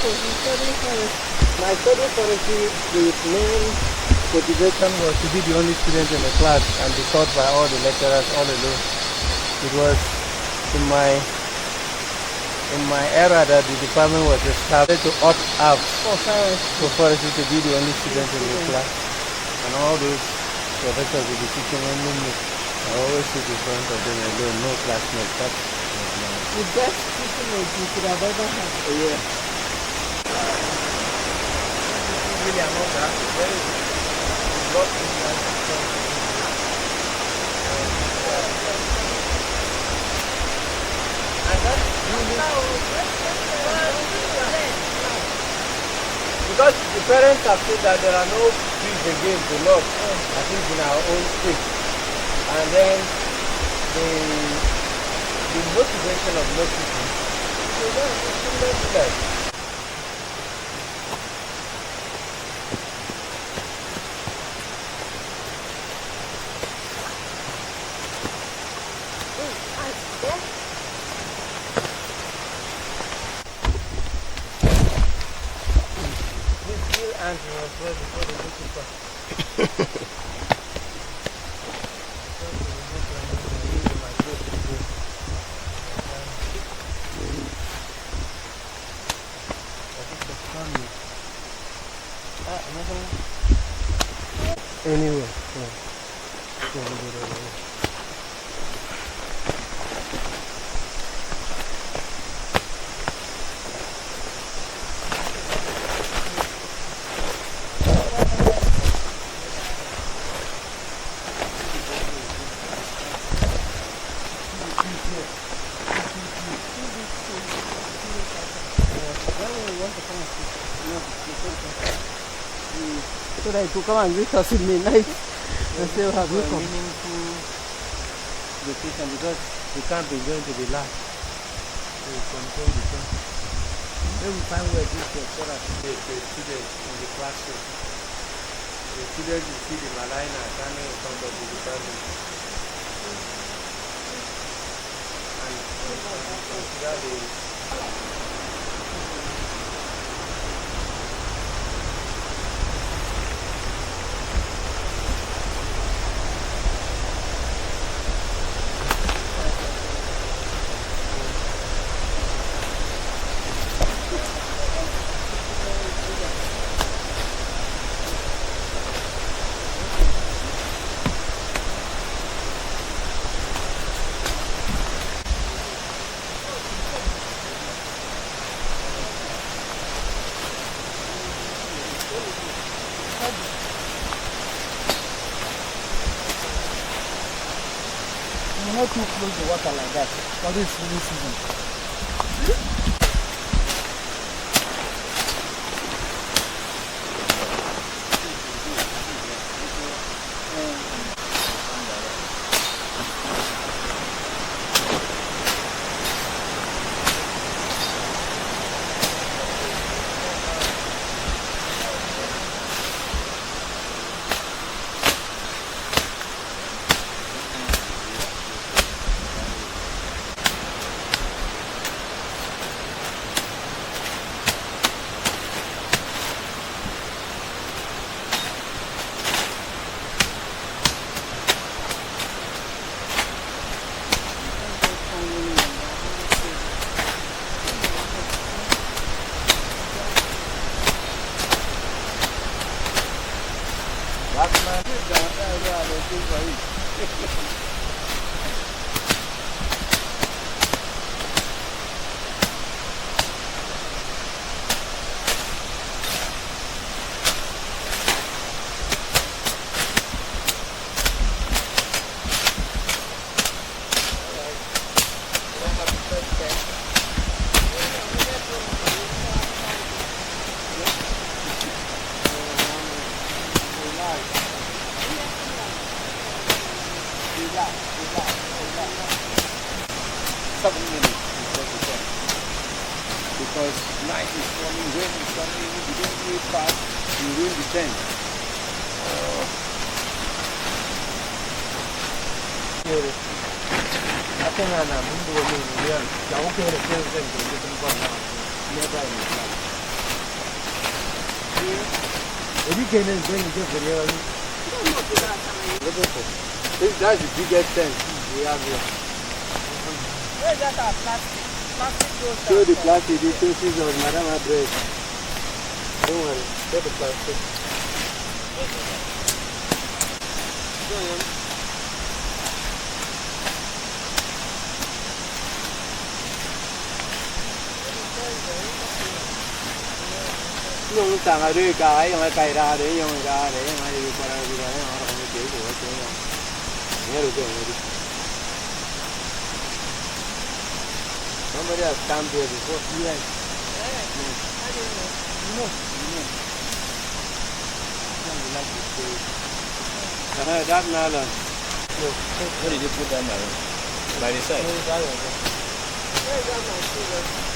My study forestry, the main motivation was to be the only student in the class and be taught by all the lecturers all alone. It was in my era that the department was established to opt out for forestry to be the only student in the class. And all those professors will be teaching only me. I always sit in front of them alone, no classmates. That's the best teaching you could have ever had. Yeah. Really, I'm not that. There is a lot of because the parents have said that there are no trees again to love, at least in our own state. And then the motivation of most people is to learn. Before they make it back. Anyway, so that you come and greet us in midnight and say have you come. Meaningful vacation because the camp is going to be last. So we control the camp. Then we find where this is so that the students in the classroom. The students will see the Malina standing in front of the department. And consider the not too close to water like that. For this rainy season. Because night is coming, rain is coming, if you don't do it fast, you ruin the tent. I think I'm going to If you can then bring it video. That's the biggest thing we have here. Where's that plastic? Plastic goes down. Show the plastic, the pieces of Madame Adresse. Don't worry, get the plastic. Dùng tàng ở đây cái dùng cái ra để dùng ra để mà đi qua đây rồi nó không có chịu của chứ nhớ được rồi đi nó mới là tam điều thì có gì đây that now Where did you put that now? By the side. Where's that my sugar?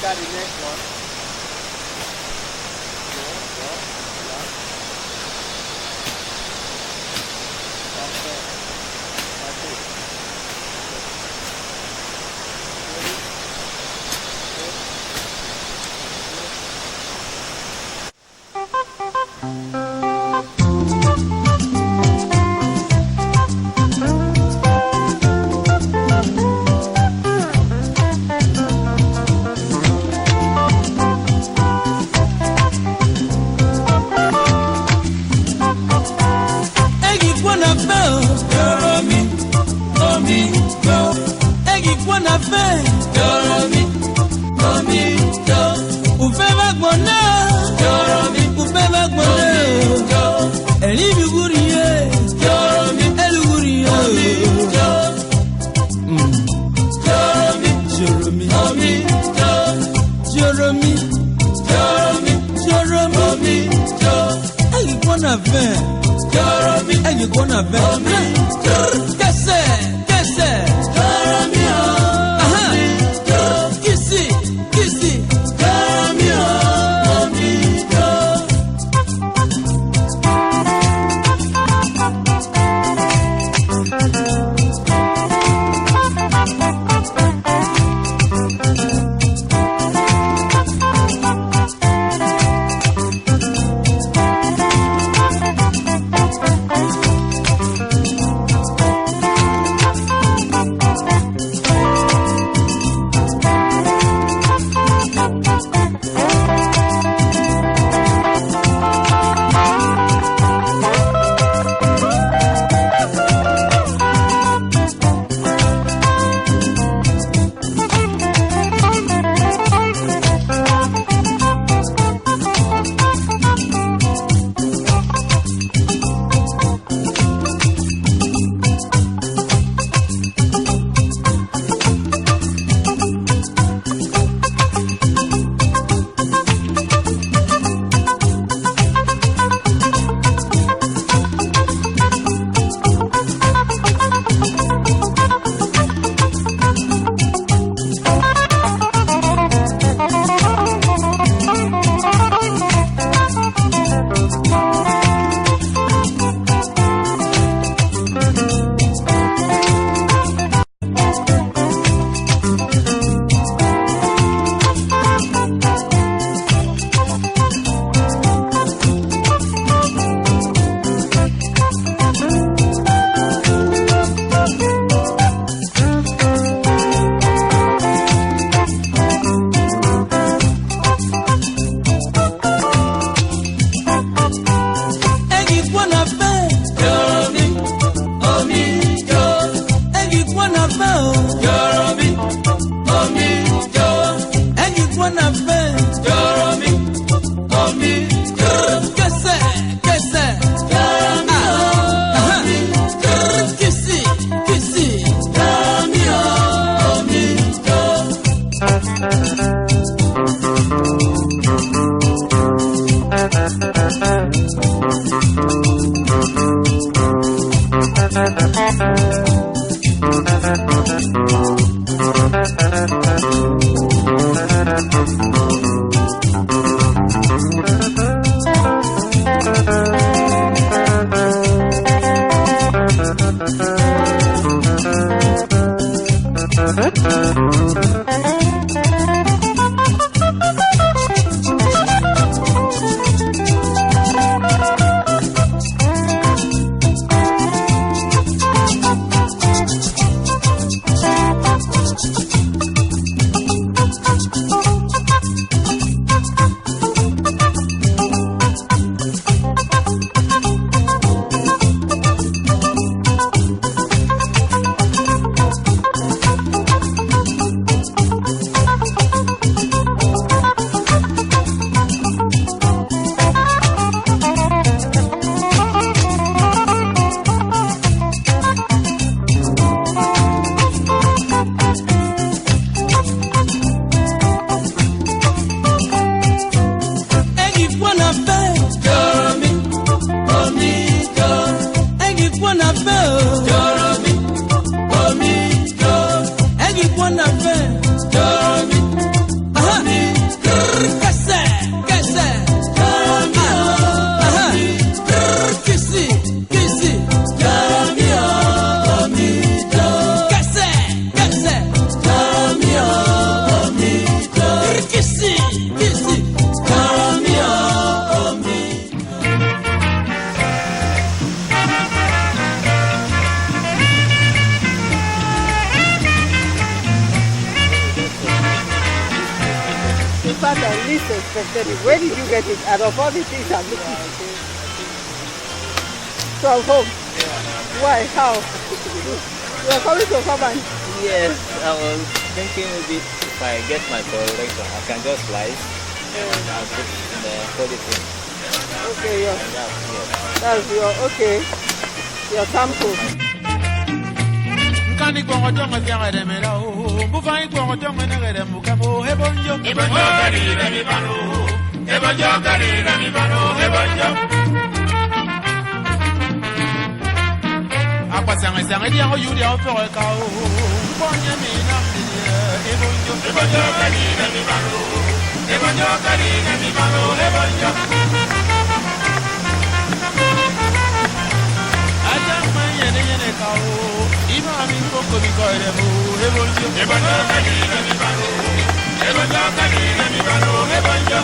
start the next one. least expected it. Where did you get it? Out of all the things I'm looking for. From home? Yeah. Why? How? You are coming to come and... Yes, I was thinking maybe if I get my collection, I can just slice and I'll put in the polythene. Okay, yeah. Yes. That's your, okay. Your sample. Kani kwa jonga tianga de mera o bufai kwa jonga ngere mukamo hebonjo hebonjo kari de mi bano hebonjo kari de mi bano hebonjo apa sanga sanga dia o yuri o fere ka o bonye mi nam di hebonjo hebonjo kari de mi bano hebonjo kari de mi bano hebonjo ajama yene ka o Imami koko mi koire mu hebonjo hebonjo kani na mi bano hebonjo kani na mi bano hebonjo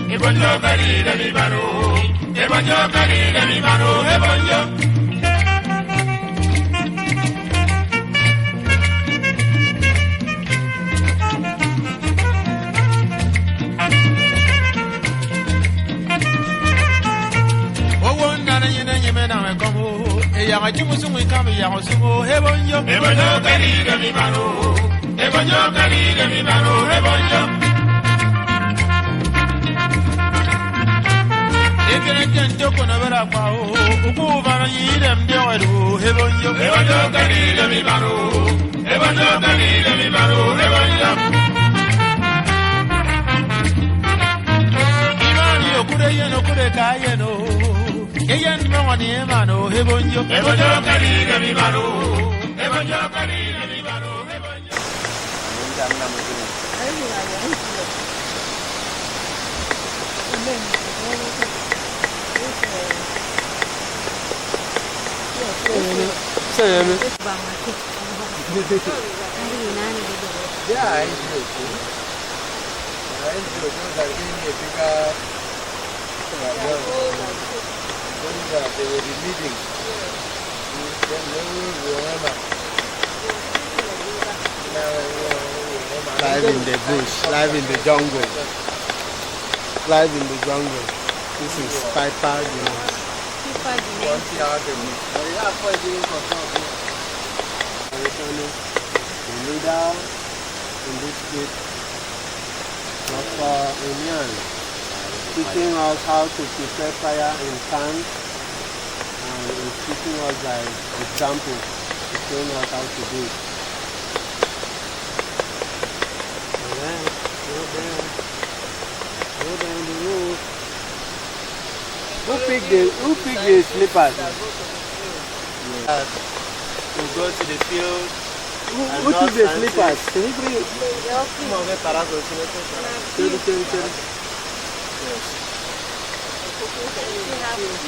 Hebonjo kari de mi bano hebonjo kari de mi bano hebonjo ya jimusu ngikami ya osumo hebonjo hebonjo kari de mi bano hebonjo kari de mi bano hebonjo ekere jento kono bara kwao uku bara yirem de wadu hebonjo hebonjo kari de mi bano hebonjo kari de mi bano hebonjo imani okure yeno kure kayeno Eyan mawani emano hebonjo hebonjo kari de mi bano hebonjo kari de mi bano hebonjo They will be leading. Live in the bush, live in the jungle. Live in the jungle. This is Piper Guinness. The leader in this group, Dr. Emian, teaching us how to prepare fire in camp. And is teaching us by example, showing us how to do it. Alright, go down the road. Who picked the slippers? To go to the field. Who took the slippers? Can you bring it?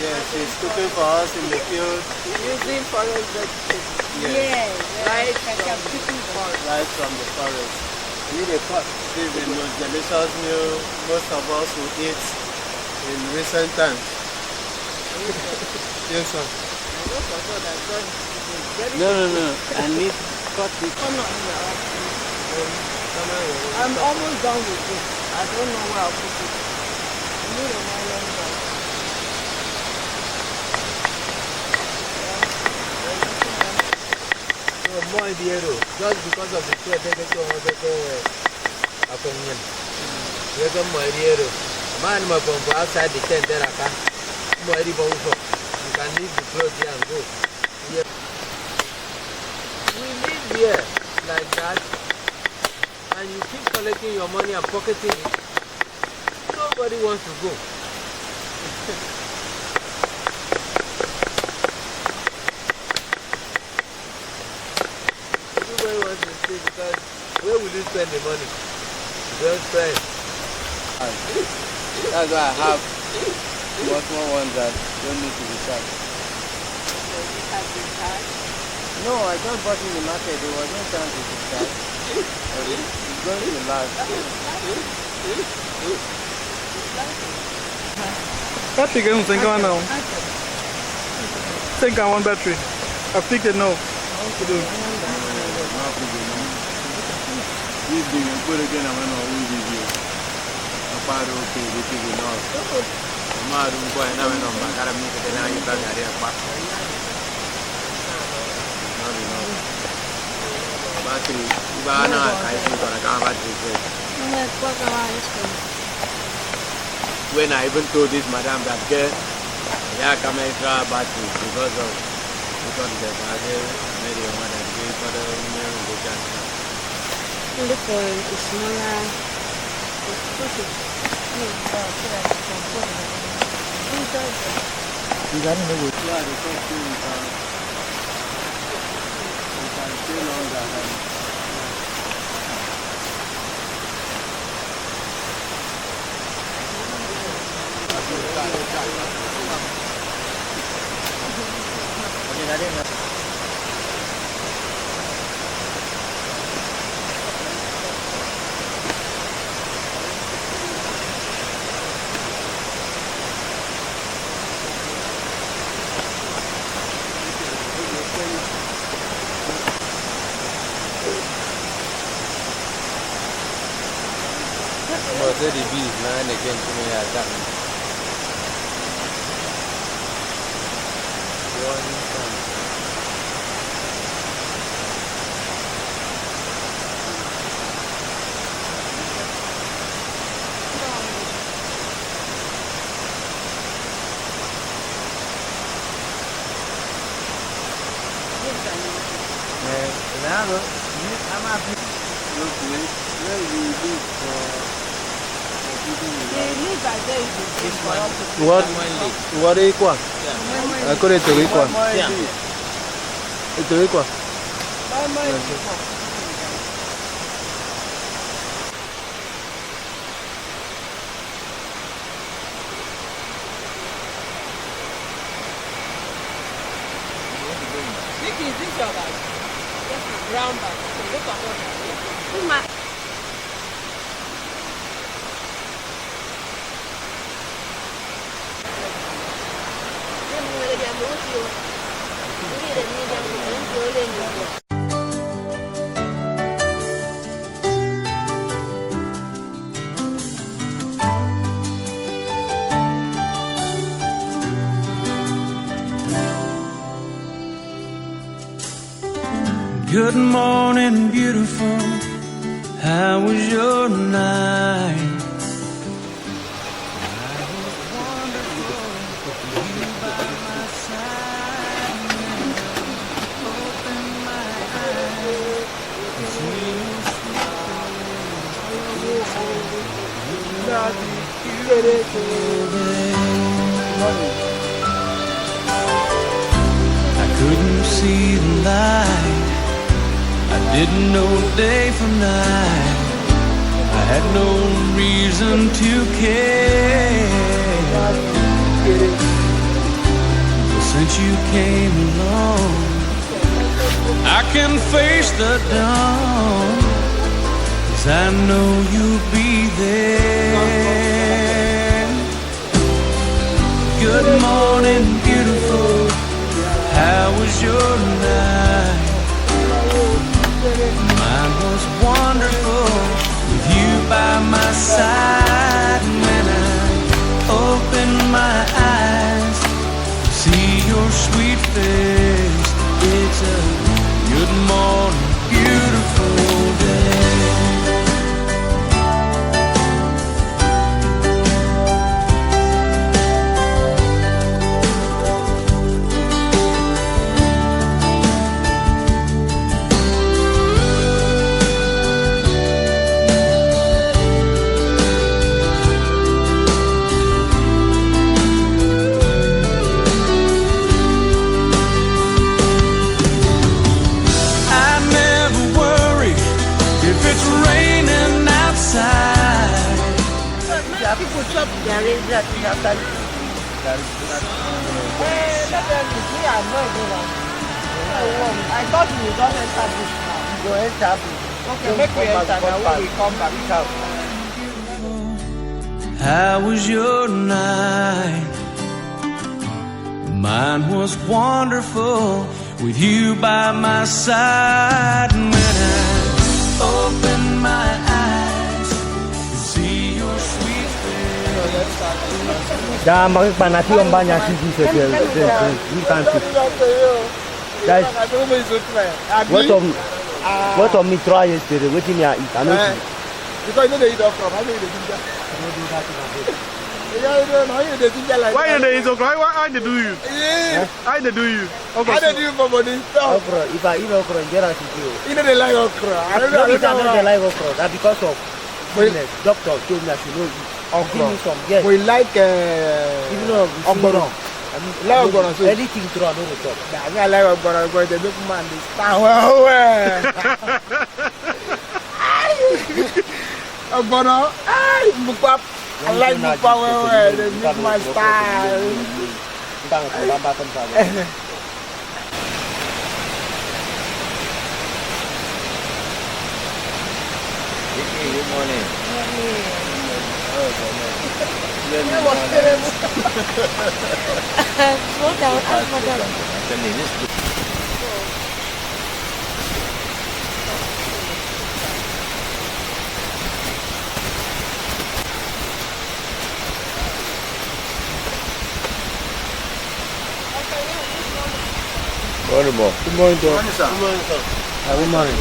Yes, he's cooking for us in the field. Using forest vegetables. Yes. Right from the forest. This is the most delicious meal most of us will eat in recent times. Yes, sir. No. I need cut it. I'm almost done with it. I don't know where I'll put it. I need a nylon bag. More in the arrow, just because of the sweat, they get a opinion. We have more in the arrow. Man, my from outside the tent, there I can. More in the boat. You can leave the clothes here and go. Yeah. We live here. like that, and you keep collecting your money and pocketing it, nobody wants to go. Everybody wants to stay because where will you spend the money? You don't spend. That's why I have small ones that don't need to be charged. No, I just bought in the market. There was no chance to be charged. But it's going to last. Battery can think on now. Think on one battery. I think it no. This thing you put again, I'm going to use it. I'm part of okay, this is enough. I'm out of going now and on my carabin, and I get back at it. Not enough. Battery, Ivana, I think on a car battery. When I even told this madam that girl, yeah, come extra battery because of the battery, maybe one that gave for the women who can. Look for a smaller. You got to know what. Yeah, the first thing we can stay longer than. The bees now and again to me at that. I'm happy. Look, where you live for. What is equal? I could it to equal. It's equal. Is this your bag? Yes, brown bag. Look at what it is. Good morning, beautiful. How was your night? I couldn't see the light. I didn't know day from night. I had no reason to care. But since you came along, I can face the dawn, 'cause I know you'll be there. Good morning, beautiful. How was your night? Mine was wonderful with you by my side. And when I open my eyes, see your sweet face. It's a good morning, beautiful day. people chop their that is after this. Let them be. Me, I'm not doing that. I thought you would not enter this now. You go enter this. Okay, make we enter now. When we come back, How was your night? Mine was wonderful with you by my side. And when I opened my eyes to see your sweet face. Dah makan panasi orang banyak sisi saja. You can't see. Guys, what of me try yesterday? What did I eat? I know. Because you know they eat okra. How do you do that? Why you dey eat okra? Why they do you? How they do you? How they do you for body stuff? Okra. If I eat okra, get out of here. You know they like okra. I don't know. I don't like okra. That's because of doctor told me I should know okra. Give me some. Yes. We like even though okra. Like okra too. Anything throw, I don't know. I like okra because they make man dey stand well. Okra. Mukbap. I like mukbap well. They make my style. Good morning. slow down. Ask madam. Morning, boy. Good morning, Doc. Good morning, sir. Good morning.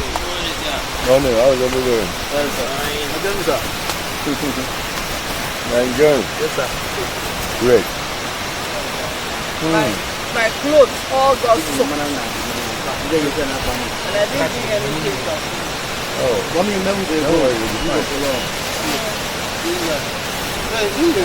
Morning. How is everything going? Well, sir. Sir. Enjoying. Yes, sir. Great. My clothes all got soaked. And I didn't bring anything from. Oh. What do you remember? No worries. You'll be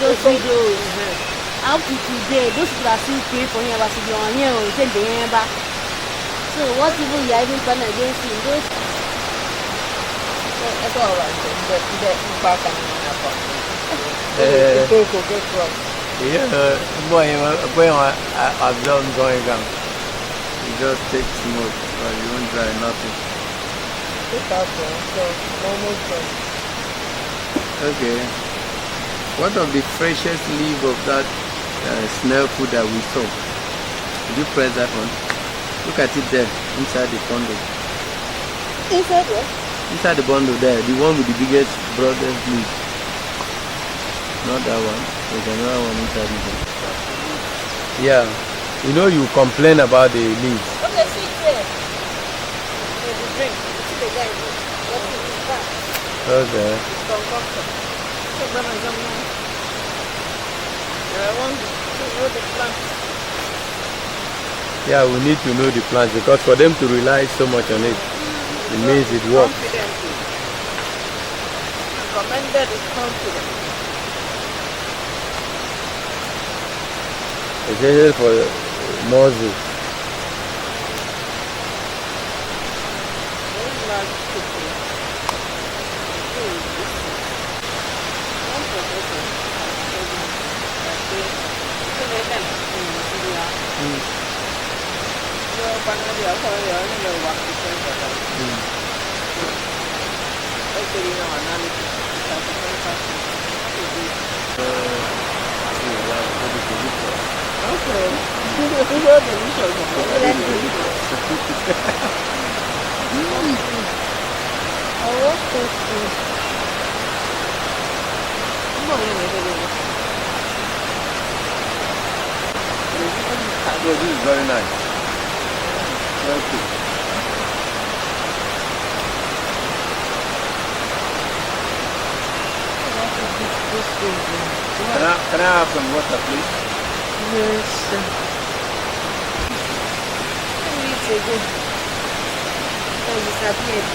those videos. How people today, those people are still paying for him about to be on here or send the hand back. So what people you are even going against him? Those That's all right. boy, I've done going down. You just take smoke, or you won't try nothing. Okay. What of the freshest leaf of that snail food that we saw? Did you press that one? Look at it there, inside the bundle. inside what? Inside the bundle there, the one with the biggest, broadest leaf. Not that one. There's another one inside it. Yeah. You know you complain about the leaves. Okay, see there. The drink. See the guy. What's in his back? Okay. It's concoction. So grandma is on now. I want to know the plant. Yeah, we need to know the plants because for them to rely so much on it, it means it works. Confidently. Recommended is confident. Especially for muzzle. Very large people. So this is very nice. Very cool. Can I have some water, please? Yes. Disappeared.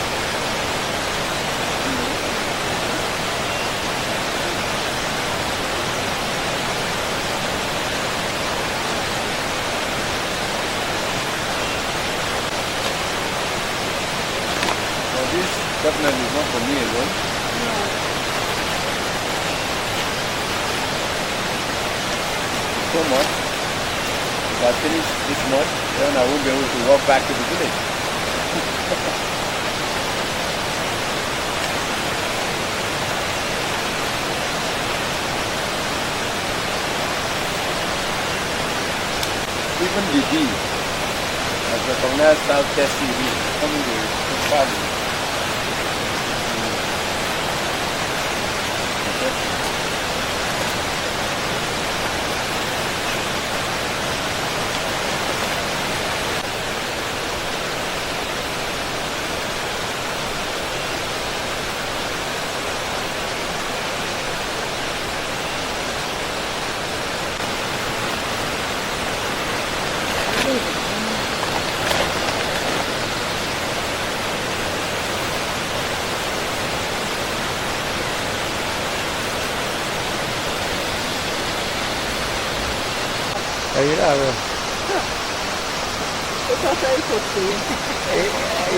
This definitely is not for me alone. So much. If I finish this much, then I won't be able to walk back to the village. Even the bee, as recognized South Tessie bee, coming to party.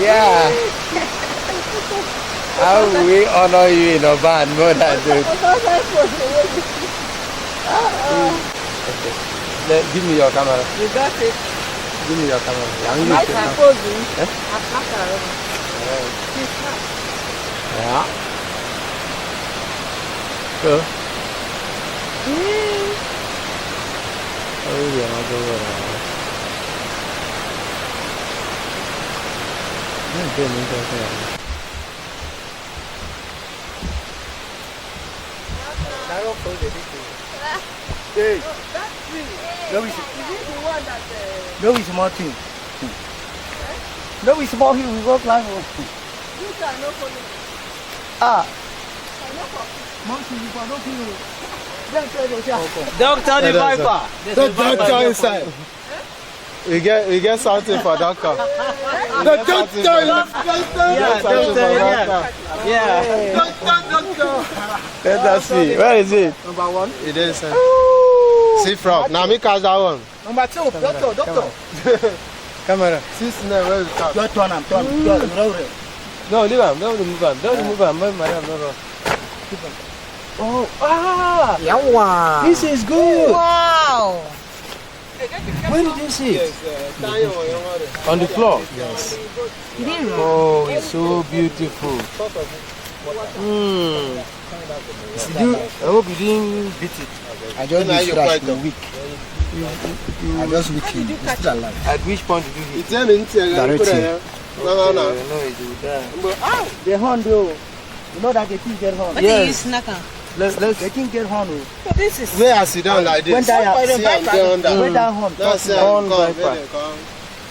Yeah. How we honor you in Oban more than this. Give me your camera. You got it. Give me your camera. I suppose you. Yeah. So. Oh yeah, I'll go around. Hey, no, it's small thing. No, it's small here. We go climb. Ah. Doctor the Viper. The doctor inside. We get something for doctor. The doctor is Yeah. doctor. Let us see. Where is it? Number 1. It is. See from. Now me catch that one. Number 2, doctor. Camera. See now where is that? Your turn, I'm turn. No, leave him. Don't move him. Don't move him. Madam, no. Oh, ah! Yawa. This is good. Wow. Where did you see it? On the floor? Yes. Oh, it's so beautiful. I hope you didn't beat it. I just Now you're quite weak. I just weak him. He's still alive. At which point did you hit? It's an interior. No. No, it will die. The horn though. You know that the king get horn. What do you snack on? Let's The king get horn. So this is. Where I sit down like this. When that See, I'm there under. when that horn. No, see, Horn I'm come. viper. Where they come?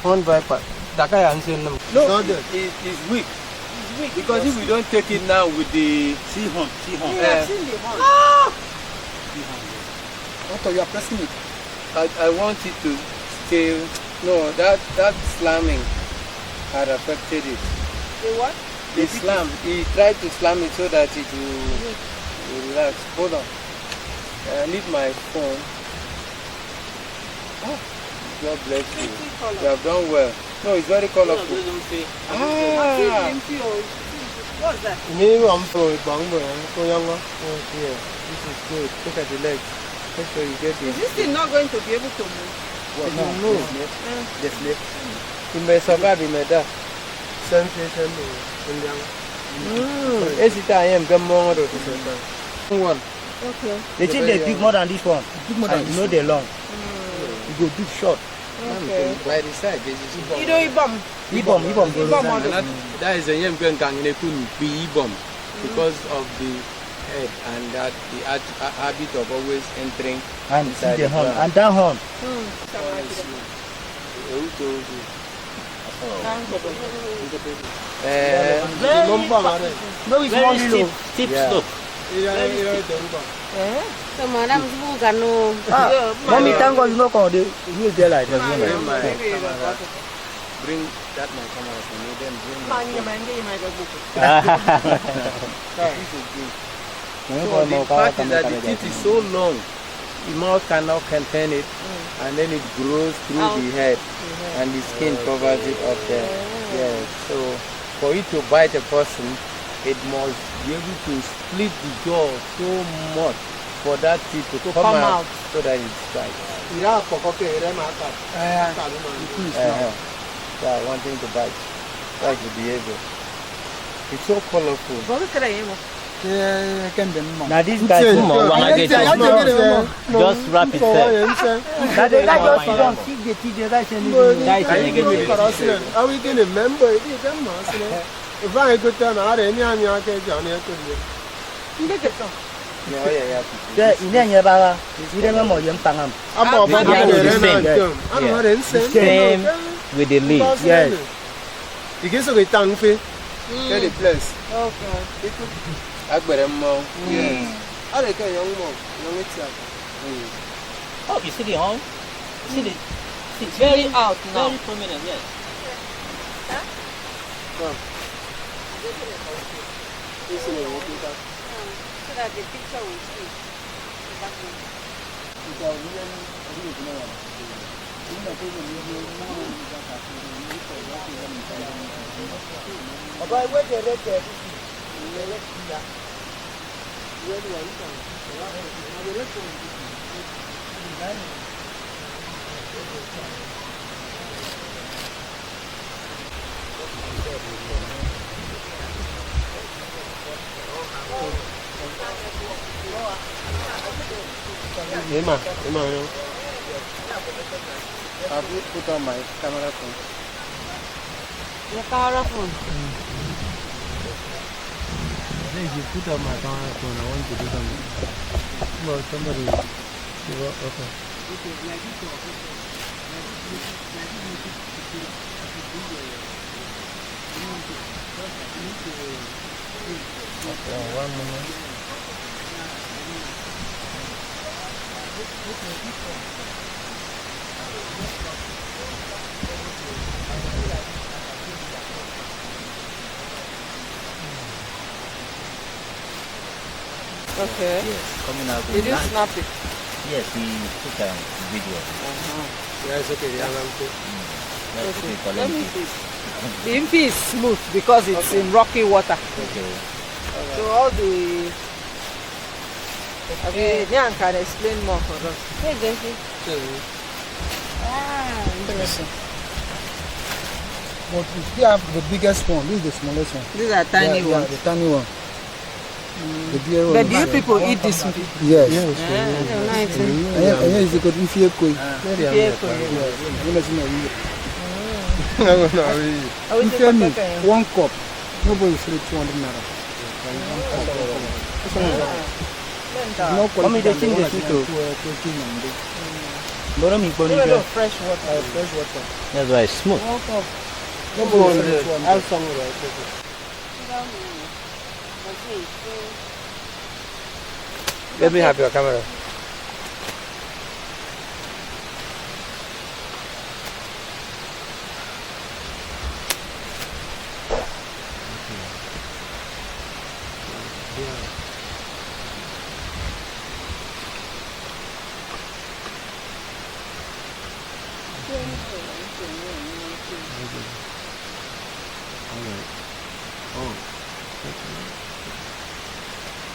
Horn viper. That guy answered them. No. No, it's weak. Because if we don't take it now with the See horn. I've seen the horn. Doctor, you are pressing it. I want it to stay. No, that slamming had affected it. The what? The slam. He tried to slam it so that it will relax. Hold on. I need my phone. Oh, God bless you. You have done well. No, it's very colorful. Ah! What's that? Me, I'm for bang bang. Yeah, this is good. Look at the legs. Make sure you get Is it. this thing not going to be able to move? No. The snake. You may survive, you may die. Sensation in the I am going to one. Okay. They think they big more than this one. Big more than you know they're long. You go big short. Okay. By the side, this is Ibom. that is a young gun can be bomb because of the head and that the habit of always entering And inside see the horn. ground. And that horn. Very steep, steep slope. So madam bukan no. Mommy, thank God you know how they use their light. Bring that my camera for me, then bring my So the fact is that the teeth is so long, the mouth cannot contain it, and then it grows through the head, and the skin covers it up there. Yes. So for it to bite a person, it must be able to split the jaw so much for that teeth to come out so that it strikes. So I want him to bite. That's the behavior. It's so colorful. Now this guy just wrap it there. Now the guy just don't see the teeth. The guy saying Are we going to remember it? If I go down, I don't know. yeah, in there nearby. You remember young Pangam? Same with the leaves. Yes. You get some tongue fee. Get it place. Okay. Yes. I like a young mom. Oh, you see the horn? See the It's very out now. very prominent, yes. So that the picture will see. Have you put on my camera phone? Your camera phone. If you put on my camera phone, I want to do something. Well, somebody. Okay. Okay, 1 minute. Okay. Yes, coming out. Did you snap it? Yes, we took a video. Yeah, it's okay. Let me see. The impi is smooth because it's in rocky water. Okay. So all the Nyan can explain more for us. Interesting. But we have the biggest one. This is the smallest one. These are tiny ones. The tiny one. The bigger one. But do you people eat this? Yes. Nice. And here is the good if you could. If you make 1 cup, nobody will 200 naira. No Mommy, they think they should do. Fresh water. Fresh water. That's why it's smooth. Nobody will 200. Let me have your camera.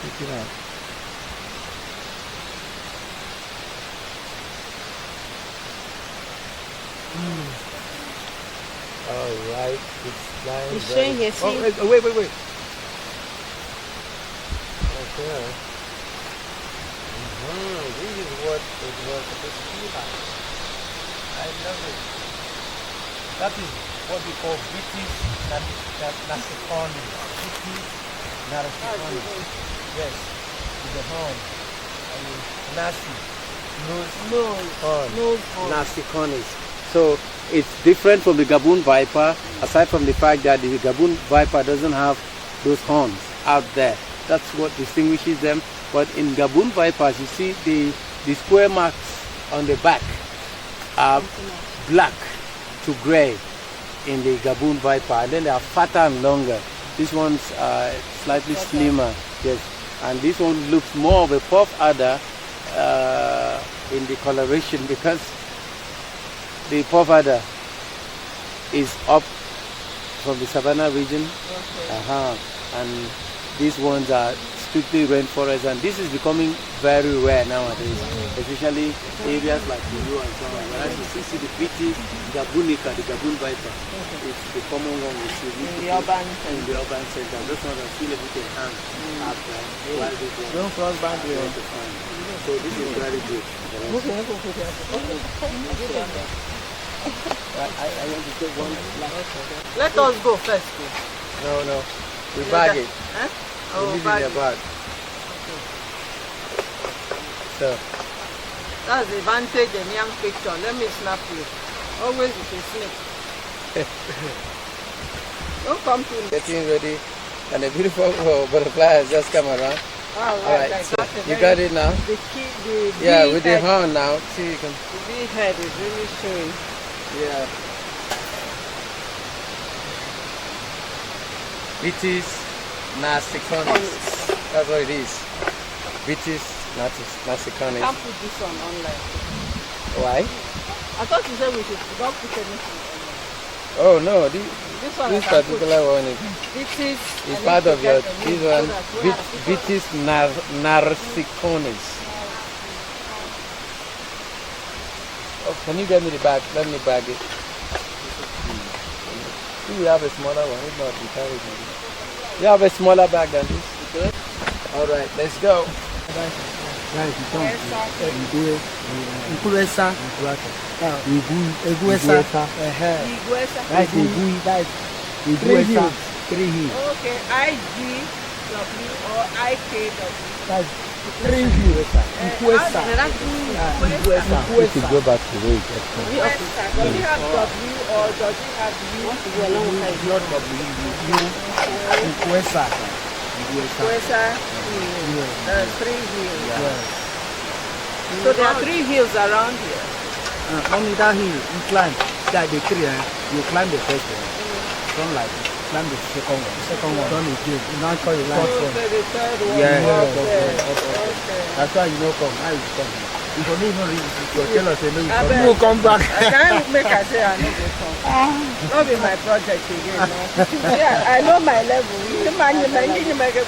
Check it out. All right, it's flying. It's showing here. Oh, See? wait. Okay. This is what it was supposed to be like. I love it. That is what we call British Nasiconi. British Nasiconi. Yes, with the horn. Nasi. Nose horn. Nasiconis. So it's different from the Gabon viper, aside from the fact that the Gabon viper doesn't have those horns out there. That's what distinguishes them. But in Gabon vipers, you see the square marks on the back are black to gray in the Gabon viper, and then they are fatter and longer. These ones are slightly slimmer, yes. And this one looks more of a puff adder in the coloration, because the puff adder is up from the savannah region, and these ones are strictly rainforest, and this is becoming very rare nowadays, especially areas like Peru and so on. Whereas you see the British Gabunica, the Gabon viper, it's the common one we see in the urban center. Those ones are still able to hang up there, while they don't cross boundaries to find. So this is very good. I want to take one last. Let us go first. No. We bag it. Oh, we leave it in your bag. So. That's the advantage in young picture. Let me snap you. Always with a snake. Don't come to me. Getting ready, and a beautiful butterfly has just come around. All right, so you got it now? The with the horn now. See, you can. The big head is really showing. Yeah. British Nasiconis. That's what it is. British Nasiconis. Can't put this on online. Why? I thought you said we should not put anything online. Oh no, this particular one is part of your. This one, British Nasiconis. Oh, can you get me the bag? Let me bag it. You have a smaller one, if not, we carry it. You have a smaller bag than this? Okay. Alright, let's go. Okay, IGW or IKW. Three hills. We should go back to where it came from. Does he have W or does he have U? Three hills. So there are 3 hills around here. Only that hill, you climb. That the tree, you climb the first one. Don't like it. Climb the second one. Don't again. You now call the last one. The third one. Yeah. Okay. That's why you don't come. How you come? You don't even read it. You tell us no, you come back. I can't make I say I know they come. Not be my project again. No? Yeah, I know my level. You make it.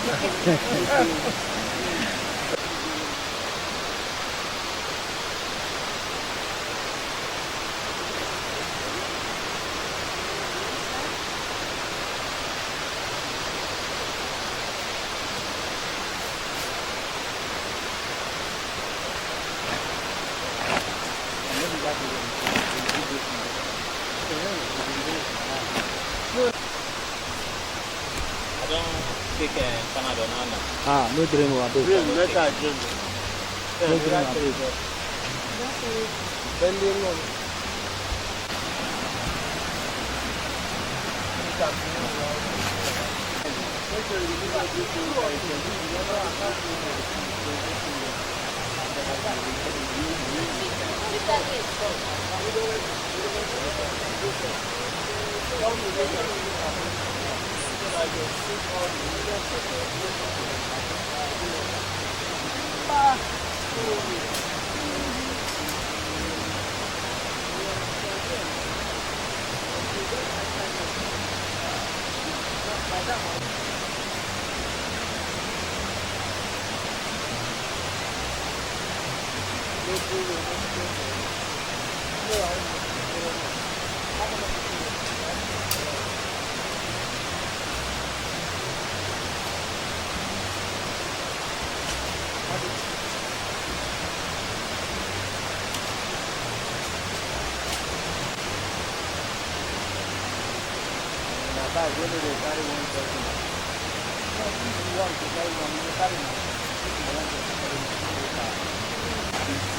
No dream of it. Dream, let us dream. No dream of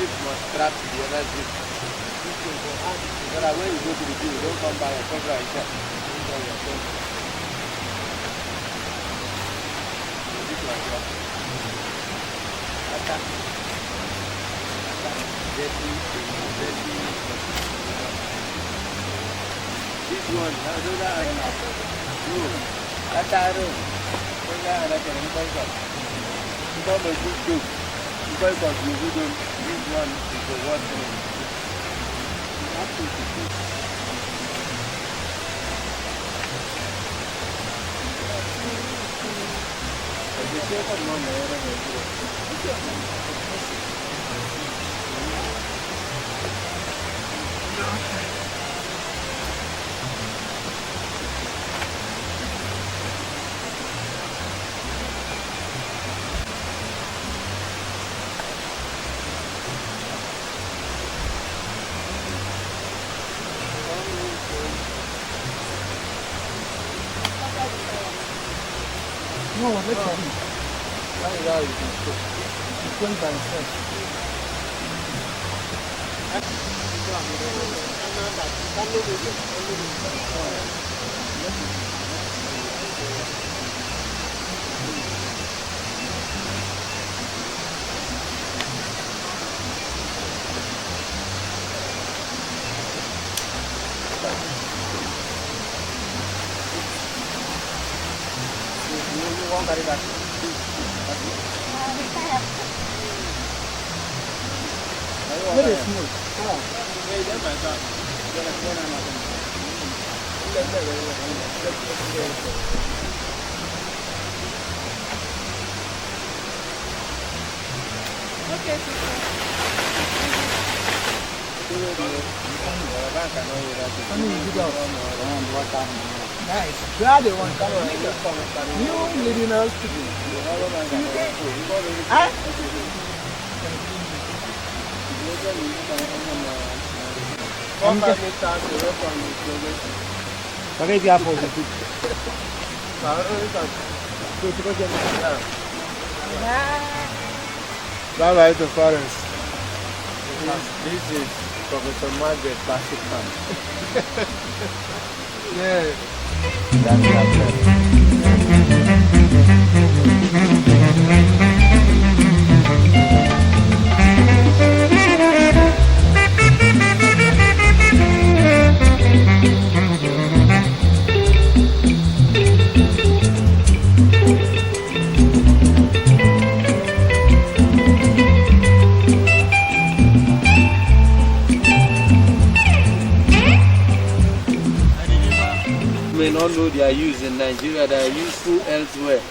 Zip must trap the other zip. So that when you go to the gym, you don't come by and cover yourself. This one, that's arrow. Because you wouldn't, this one is the water. No, let's see. Now you can cook. It's going by itself. Very smooth. Nice. They are the ones that you leading us to do. Huh? Okay, you have Bye to forest. This is Professor Margaret Classic Camp. Yeah. That's that. May not know they are used in Nigeria, they are useful elsewhere.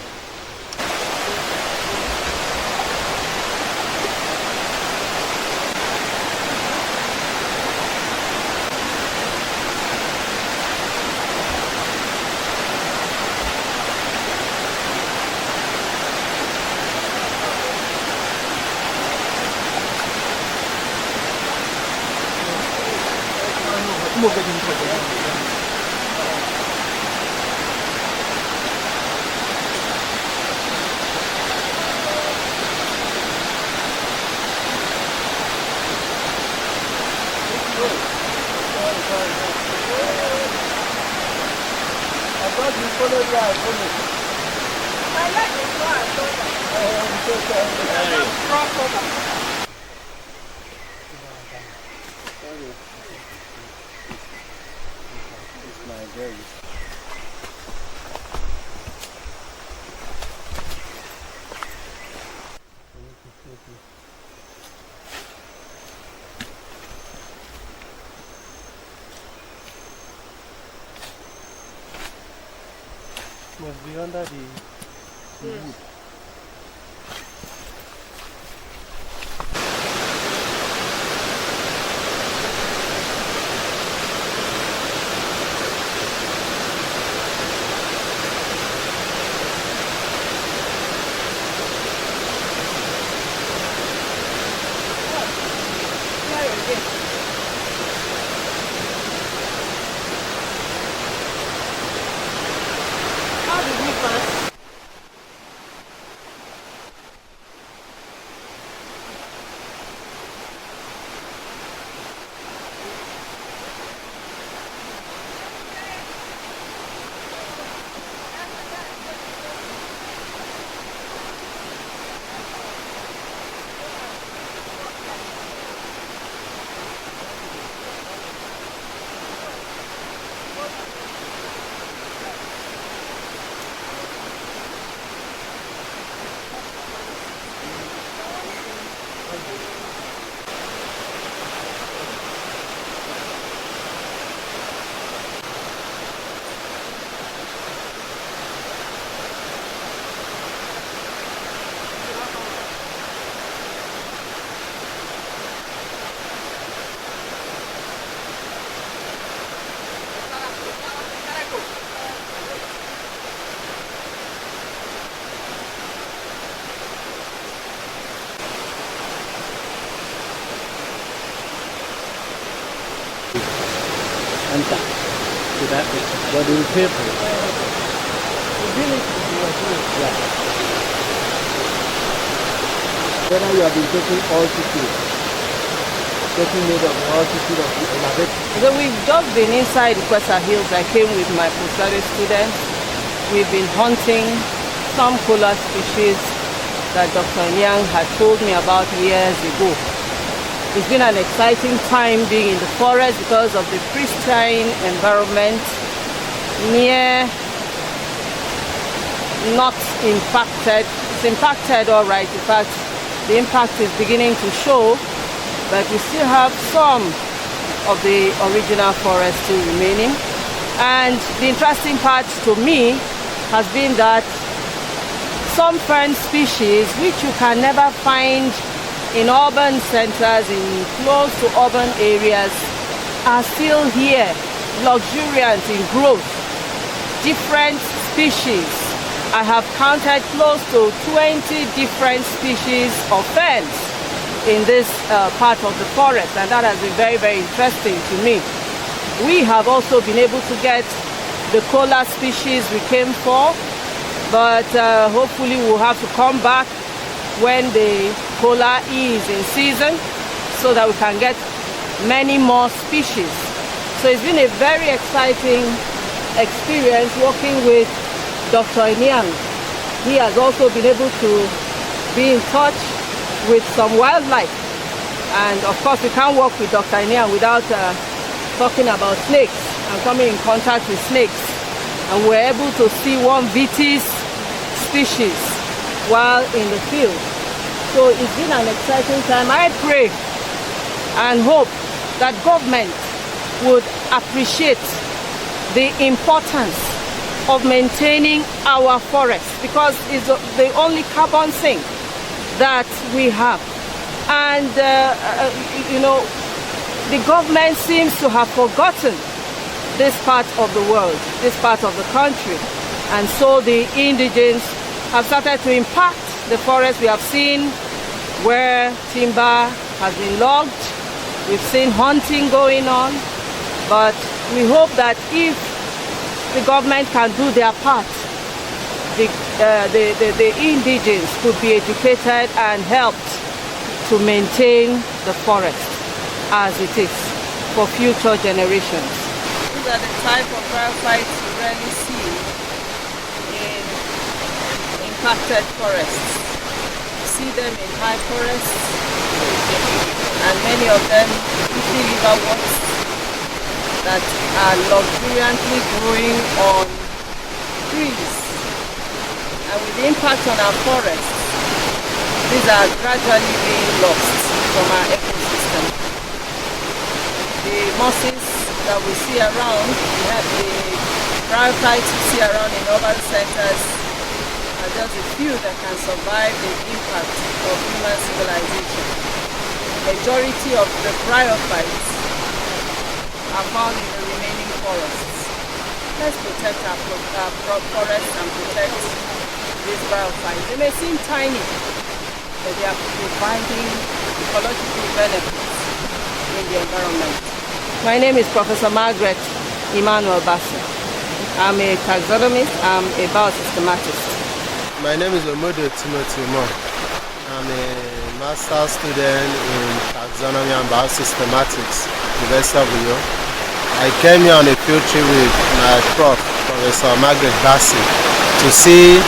Must be under the wood. How did we pass? Enter to that picture. But they will pay for it. Yeah. Whether you have been taking altitude, taking note of the altitude of the elevation. So we've just been inside the Questa Hills. I came with my postgraduate students. We've been hunting some koala species that Dr. Nyang had told me about years ago. It's been an exciting time being in the forest because of the pristine environment, near, not impacted. It's impacted all right. In fact, the impact is beginning to show, but we still have some of the original forest still remaining. And the interesting part to me has been that some fern species which you can never find in urban centers, in close to urban areas, are still here, luxuriant in growth. Different species. I have counted close to 20 different species of ferns in this part of the forest, and that has been very, very interesting to me. We have also been able to get the koala species we came for, but hopefully we'll have to come back when the koala is in season so that we can get many more species. So it's been a very exciting experience working with Dr. Nyang. He has also been able to be in touch with some wildlife, and of course we can't work with Dr. Nyang without talking about snakes and coming in contact with snakes, and we're able to see one vitis species while in the field. So it's been an exciting time. I pray and hope that government would appreciate the importance of maintaining our forests, because it's the only carbon sink that we have. And you know, the government seems to have forgotten this part of the world, this part of the country, and so the indigents have started to impact the forest. We have seen where timber has been logged. We've seen hunting going on, but we hope that if the government can do their part, the indigents could be educated and helped to maintain the forest as it is for future generations. These are the type of bryophytes you rarely see in impacted forests. You see them in high forests, and many of them leafy liverworts that are luxuriantly growing on trees. And with the impact on our forests, these are gradually being lost from our ecosystem. The mosses that we see around, we have the bryophytes we see around in urban centers, are just a few that can survive the impact of human civilization. The majority of the bryophytes are found in the remaining forests. Let's protect our forests and protect these bryophytes. They may seem tiny, but they are providing ecological benefits in the environment. My name is Professor Margaret Emmanuel Bassi. I'm a taxonomist, I'm a biosystematist. My name is Omodo Timothy Mo. I'm a master's student in taxonomy and biosystematics, University of Uyo. I came here on a field trip with my prof, Professor Margaret Bassi, to see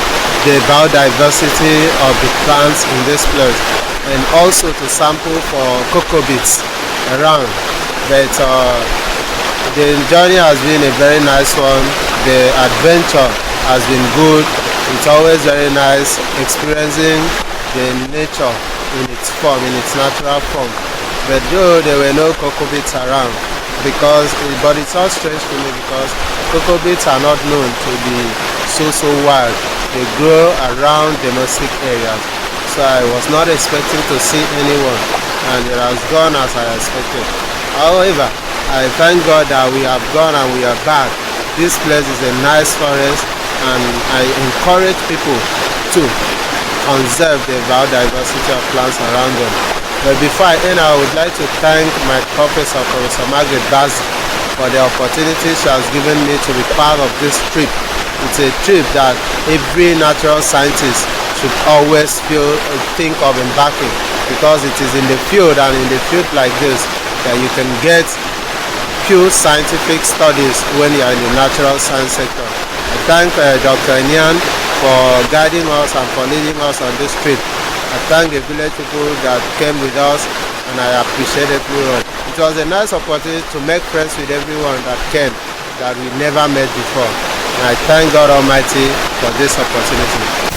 the biodiversity of the plants in this place and also to sample for cocoa beets around. But the journey has been a very nice one. The adventure has been good. It's always very nice experiencing the nature in its form, in its natural form. But though there were no cocoa beets around, but it's all strange to me because cocoa beets are not known to be so wild. They grow around domestic areas. So I was not expecting to see anyone, and it has gone as I expected. However, I thank God that we have gone and we are back. This place is a nice forest, and I encourage people to conserve the biodiversity of plants around them. But before I end, I would like to thank my professor, Professor Margaret Bassi, for the opportunity she has given me to be part of this trip. It's a trip that every natural scientist should always think of embarking, because it is in the field and in the field like this that you can get pure scientific studies when you are in the natural science sector. I thank Dr. Nyan for guiding us and for leading us on this trip. I thank the village people that came with us, and I appreciate everyone. It was a nice opportunity to make friends with everyone that came that we never met before. And I thank God Almighty for this opportunity.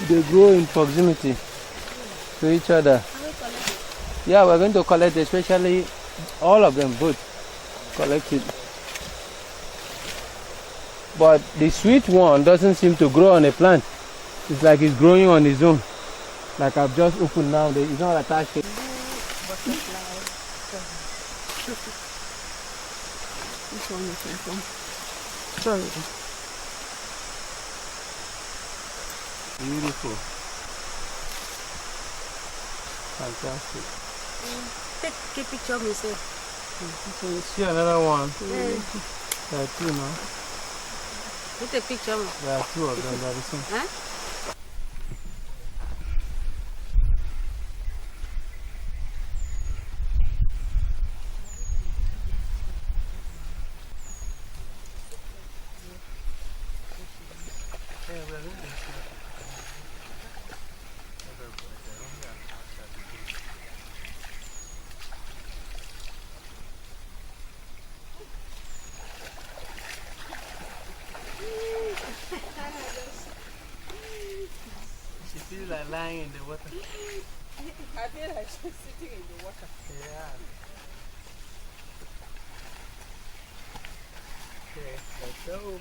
They grow in proximity to each other. Yeah, we're going to collect, especially all of them, both collected. But the sweet one doesn't seem to grow on a plant. It's like it's growing on its own. Like I've just opened now, it's not attached. This one is from. Sorry. Beautiful. Fantastic. Take picture of myself. See another one. Yeah. There are two now. Take a picture. There are two of them. There are the same. Huh? She feels like lying in the water. I feel like she's sitting in the water. Yeah. Okay, let's go.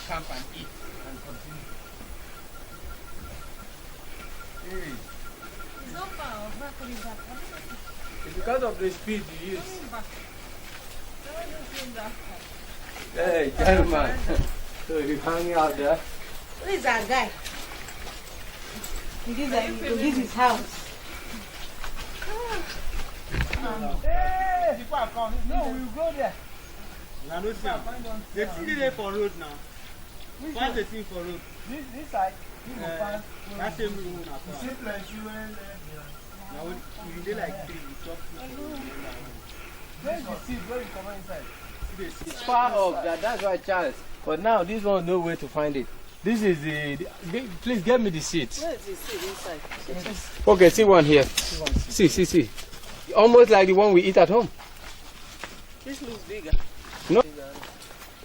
Camp and eat and continue. It's not far. It's because of the speed you use. Hey, gentleman. So you hang out there? Who is that guy? This is his house. Hey, people are coming. No, we will go there. They see there for road now. What's the thing for road? This side. Far off, that's why Charles. But now this one know where to find it. This is please get me the seat. Where is the seed inside? Okay, see one here. See. Almost like the one we eat at home. This looks bigger. No.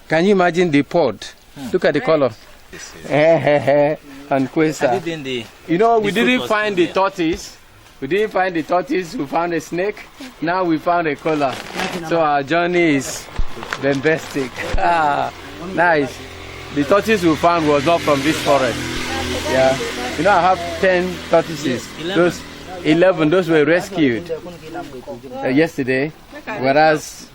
Can you imagine the pod? Look at the color. And questa. You know, we didn't find the tortoise. We didn't find the tortoise. We found a snake. Now we found a kola. So our journey is bombastic. Nice. The tortoise we found was not from this forest. Yeah. You know, I have 10 tortoises. Those 11, those were rescued yesterday. Whereas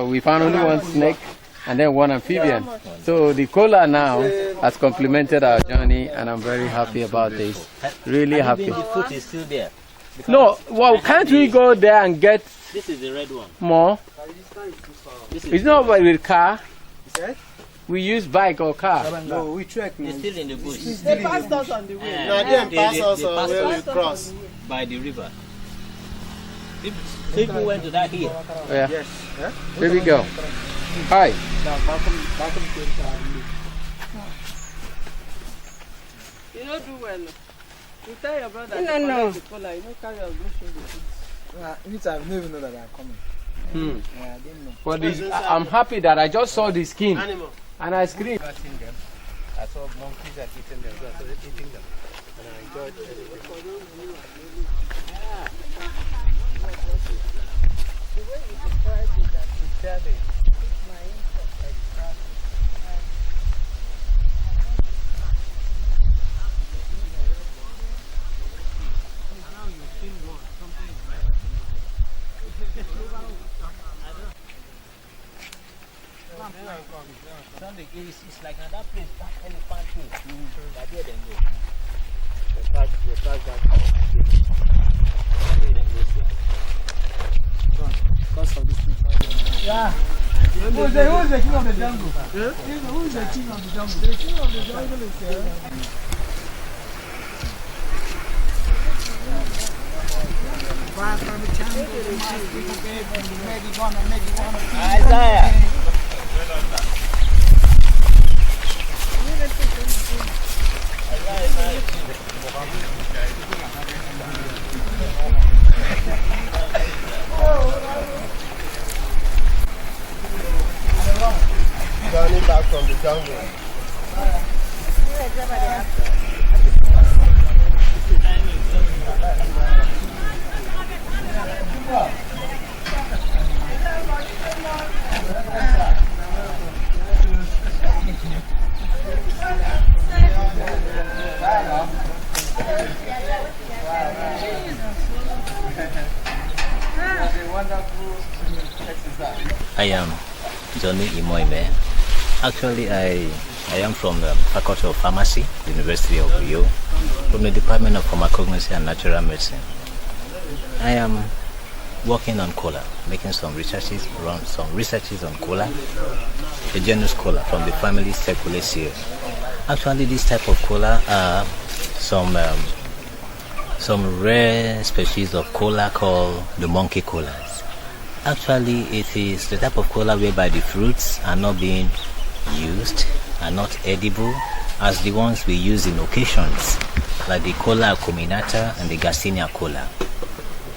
we found only one snake and then one amphibian. So the kola now has complemented our journey, and I'm very happy about this. Really happy. The food is still there. No, well, can't we go there and get This is the red one. more? It's not with car. Is We use bike or car. No, we check. It's still in the bush. They passed us on the way. No, they pass us they passed where we us cross. by the river. People went to that hill. Yeah. Yes. Here we go. Hi. You know, do well. You tell your brother. No. You know, carry us, go show the kids. Anytime, I never know that I'm coming. Yeah, I didn't know. But I'm happy that I just saw the skin Animal. and I screamed. I saw monkeys are eating them, so I started eating them. And I enjoyed it. The way you described it, that It's fairly. it's my interest. It's like another place, that elephant hill. But there they go. The fact that Because of this thing. Yeah. Who's the king of the jungle? Who's the king of the jungle? The king of the jungle is here. Isaiah. journey back from the jungle. I am Johnny Imoime. Actually, I am from the Faculty of Pharmacy, University of Rio, from the Department of Pharmacognosy and Natural Medicine. I am working on cola, making some researches on cola, the genus cola from the family Seculaceae. Actually, this type of cola are some rare species of cola called the monkey colas. Actually, it is the type of cola whereby the fruits are not being used, are not edible, as the ones we use in occasions, like the cola acuminata and the Garcinia cola.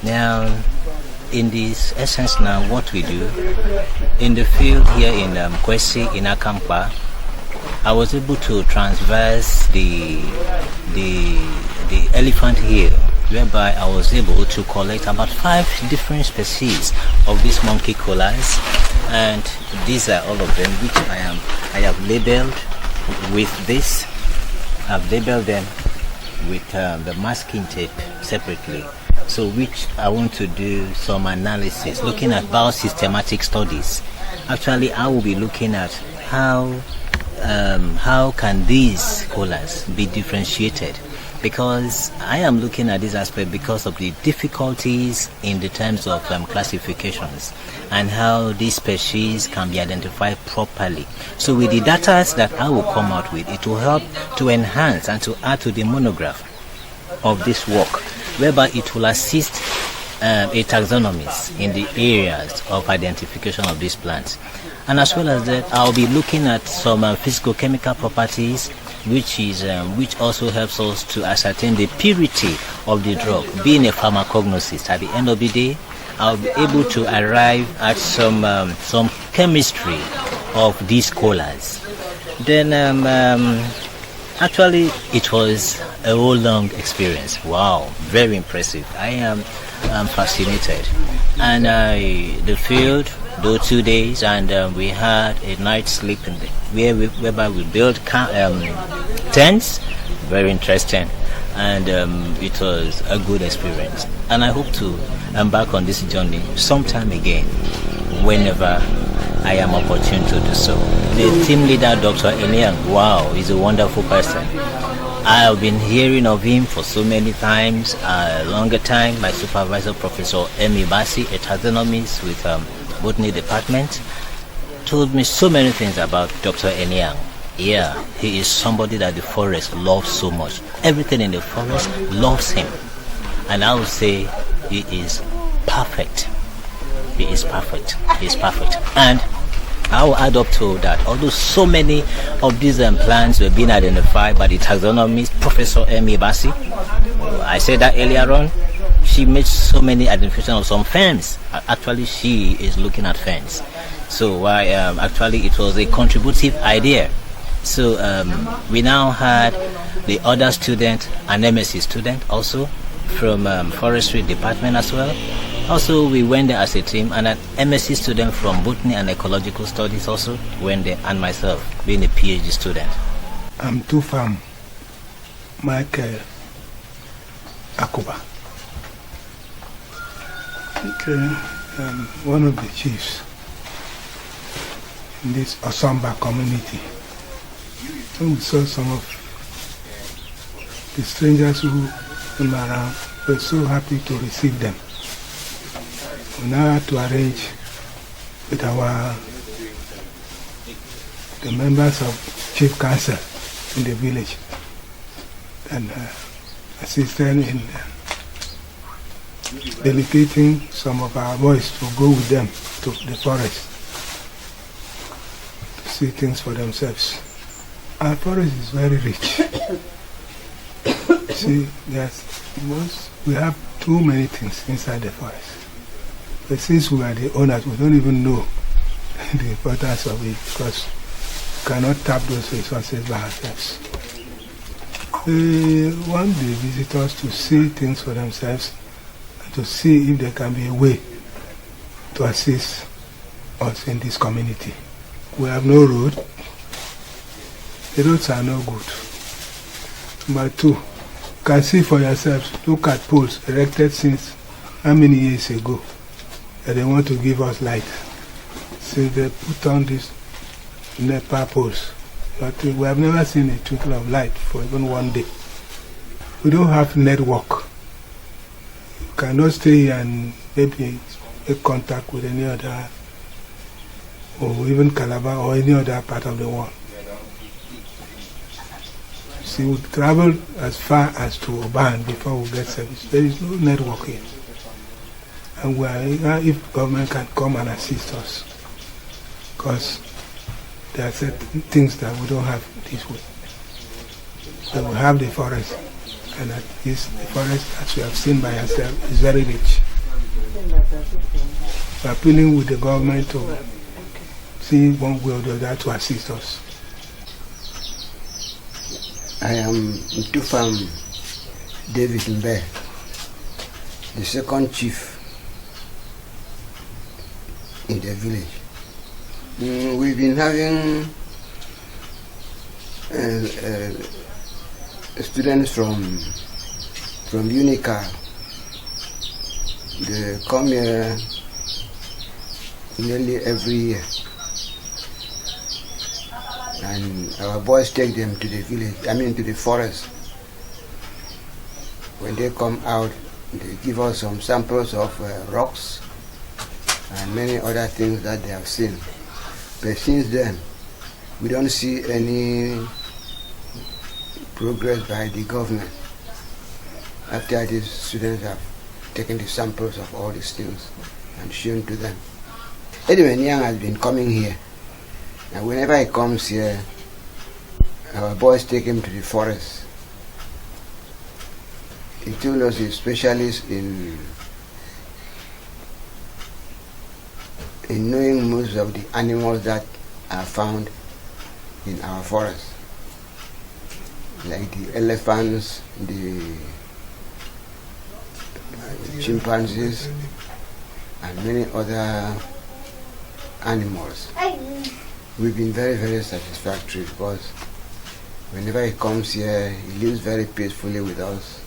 Now, in this essence now, what we do, in the field here in Kwesi, in Akampa, I was able to transverse the Elephant Hill, whereby I was able to collect about 5 different species of these monkey colas, and these are all of them which I have labeled with this. I've labeled them with the masking tape separately, so which I want to do some analysis looking at biosystematic studies. Actually, I will be looking at how can these colas be differentiated, because I am looking at this aspect because of the difficulties in the terms of classifications and how these species can be identified properly. So with the data that I will come out with, it will help to enhance and to add to the monograph of this work, whereby it will assist a taxonomist in the areas of identification of these plants. And as well as that, I'll be looking at some physical-chemical properties, which also helps us to ascertain the purity of the drug. Being a pharmacognosist, at the end of the day, I'll be able to arrive at some chemistry of these colors. Then, actually, it was a whole long experience. Wow, very impressive. I am fascinated. And the field, though 2 days, and we had a night's sleep in whereby we built tents. Very interesting, and it was a good experience. And I hope to embark on this journey sometime again, whenever I am opportune to do so. The team leader, Dr. Eniang, wow, he's a wonderful person. I've been hearing of him for so many times, a longer time. My supervisor, Professor Emi Basi, a taxonomist with Botany Department, told me so many things about Dr. Eniang. Yeah, he is somebody that the forest loves so much. Everything in the forest loves him. And I would say he is perfect. He is perfect. He is perfect. And I will add up to that, although so many of these plants were being identified by the taxonomist, Professor Emi Basi, I said that earlier on, she made so many identifications of some ferns. Actually, she is looking at ferns. So actually it was a contributive idea. So we now had the other student, an MSc student also, from forestry department as well. Also, we went there as a team, and an MSc student from Botany and Ecological Studies also went there, and myself, being a PhD student. I'm Tufam Michael Akuba. Okay, I'm one of the chiefs in this Osomba community. And we saw some of the strangers who came around. We're so happy to receive them. We now have to arrange with the members of Chief Council in the village and assist them in delegating some of our boys to go with them to the forest to see things for themselves. Our forest is very rich. See, we have too many things inside the forest. But since we are the owners, we don't even know the importance of it because we cannot tap those resources by ourselves. We want the visitors to see things for themselves and to see if there can be a way to assist us in this community. We have no road. The roads are no good. Number two, you can see for yourselves, look at poles erected since how many years ago that they want to give us light. Since they put on these NEPA poles. But we have never seen a twinkle of light for even one day. We don't have network. You cannot stay here and maybe make contact with any other, or even Calabar or any other part of the world. See, we travel as far as to Oban before we get service. There is no network here. And we are, if government can come and assist us, because there are certain things that we don't have this way. So we have the forest, and at least the forest, as we have seen by ourselves, is very rich. We are appealing with the government to see one way or the other to assist us. I am Tufam David Mbe, the second chief in the village. We've been having students from UNICA. They come here nearly every year, and our boys take them to the village, to the forest, when they come out, they give us some samples of rocks and many other things that they have seen. But since then, we don't see any progress by the government after these students have taken the samples of all these things and shown to them. Anyway, Nyang has been coming here, and whenever he comes here, our boys take him to the forest. He told us he's a specialist in knowing most of the animals that are found in our forest, like the elephants, the chimpanzees, and many other animals. We've been very, very satisfactory because whenever he comes here, he lives very peacefully with us.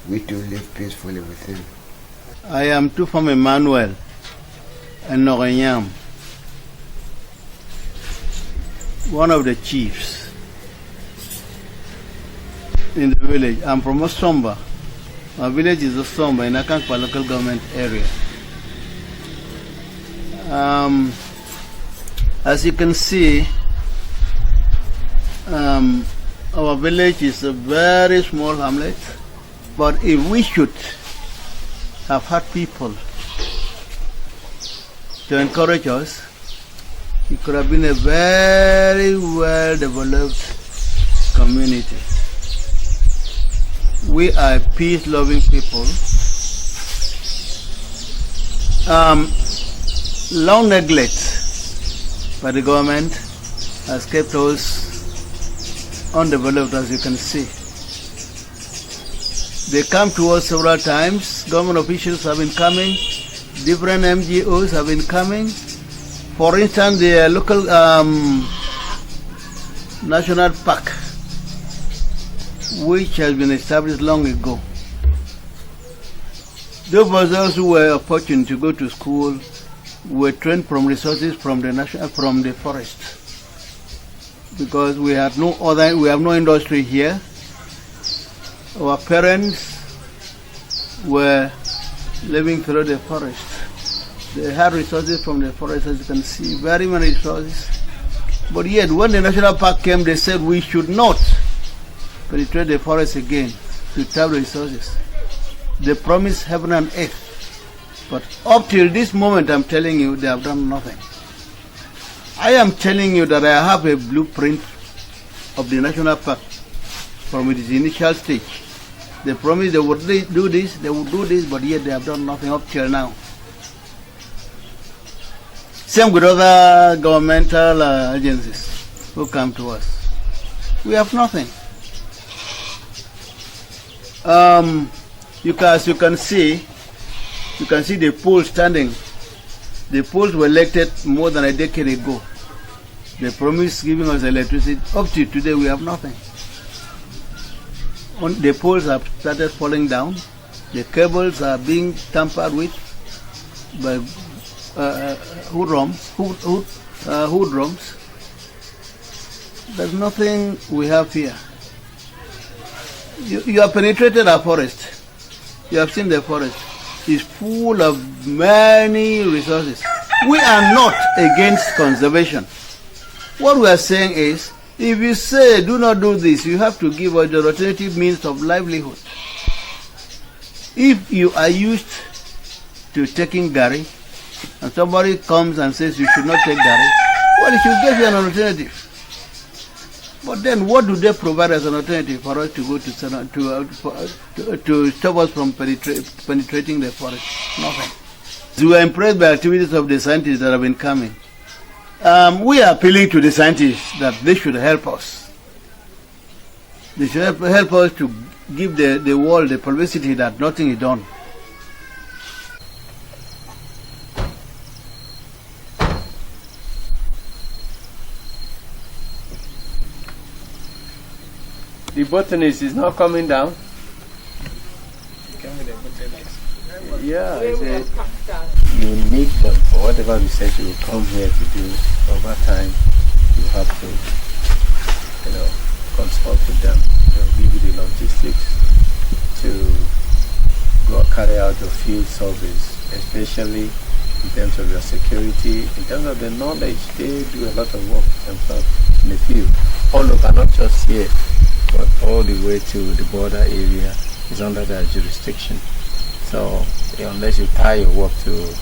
We too live peacefully with him. I am Tufam Emmanuel and Noranyam, one of the chiefs in the village. I'm from Osomba. My village is Osomba in Akankpa local government area. As you can see, our village is a very small hamlet, but if we should have had people to encourage us, it could have been a very well developed community. We are peace-loving people. Long neglect by the government has kept us undeveloped, as you can see. They come to us several times. Government officials have been coming. Different NGOs have been coming. For instance, the local national park, which has been established long ago. Those of us who were fortunate to go to school were trained from resources from the forest, because we have no industry here. Our parents were living through the forest. They had resources from the forest, as you can see, very many resources. But yet, when the national park came, they said we should not penetrate the forest again to tap the resources. They promised heaven and earth. But up till this moment, I'm telling you, they have done nothing. I am telling you that I have a blueprint of the national park from its initial stage. They promised they would do this, but yet they have done nothing up till now. Same with other governmental agencies who come to us. We have nothing. As you can see the poles standing. The poles were elected more than a decade ago. They promised giving us electricity. Up to today, we have nothing. The poles have started falling down. The cables are being tampered with by hoodlums. There's nothing we have here. You have penetrated our forest. You have seen the forest. It's full of many resources. We are not against conservation. What we are saying is, if you say do not do this, you have to give us the alternative means of livelihood. If you are used to taking gari, and somebody comes and says you should not take gari, well, it should give you an alternative. But then what do they provide as an alternative for us to go to stop us from penetrating the forest? Nothing. We are impressed by activities of the scientists that have been coming. We are appealing to the scientists that they should help us. They should help us to give the world the publicity that nothing is done. The botanist is not coming down. Yeah, I said you need them for whatever research you will come here to do. Over time, you have to, consult with them. They'll give you the logistics to carry out your field surveys, especially in terms of your security, in terms of the knowledge. They do a lot of work themselves in the field, all over, not just here, but all the way to the border area is under their jurisdiction. So unless you tie your work to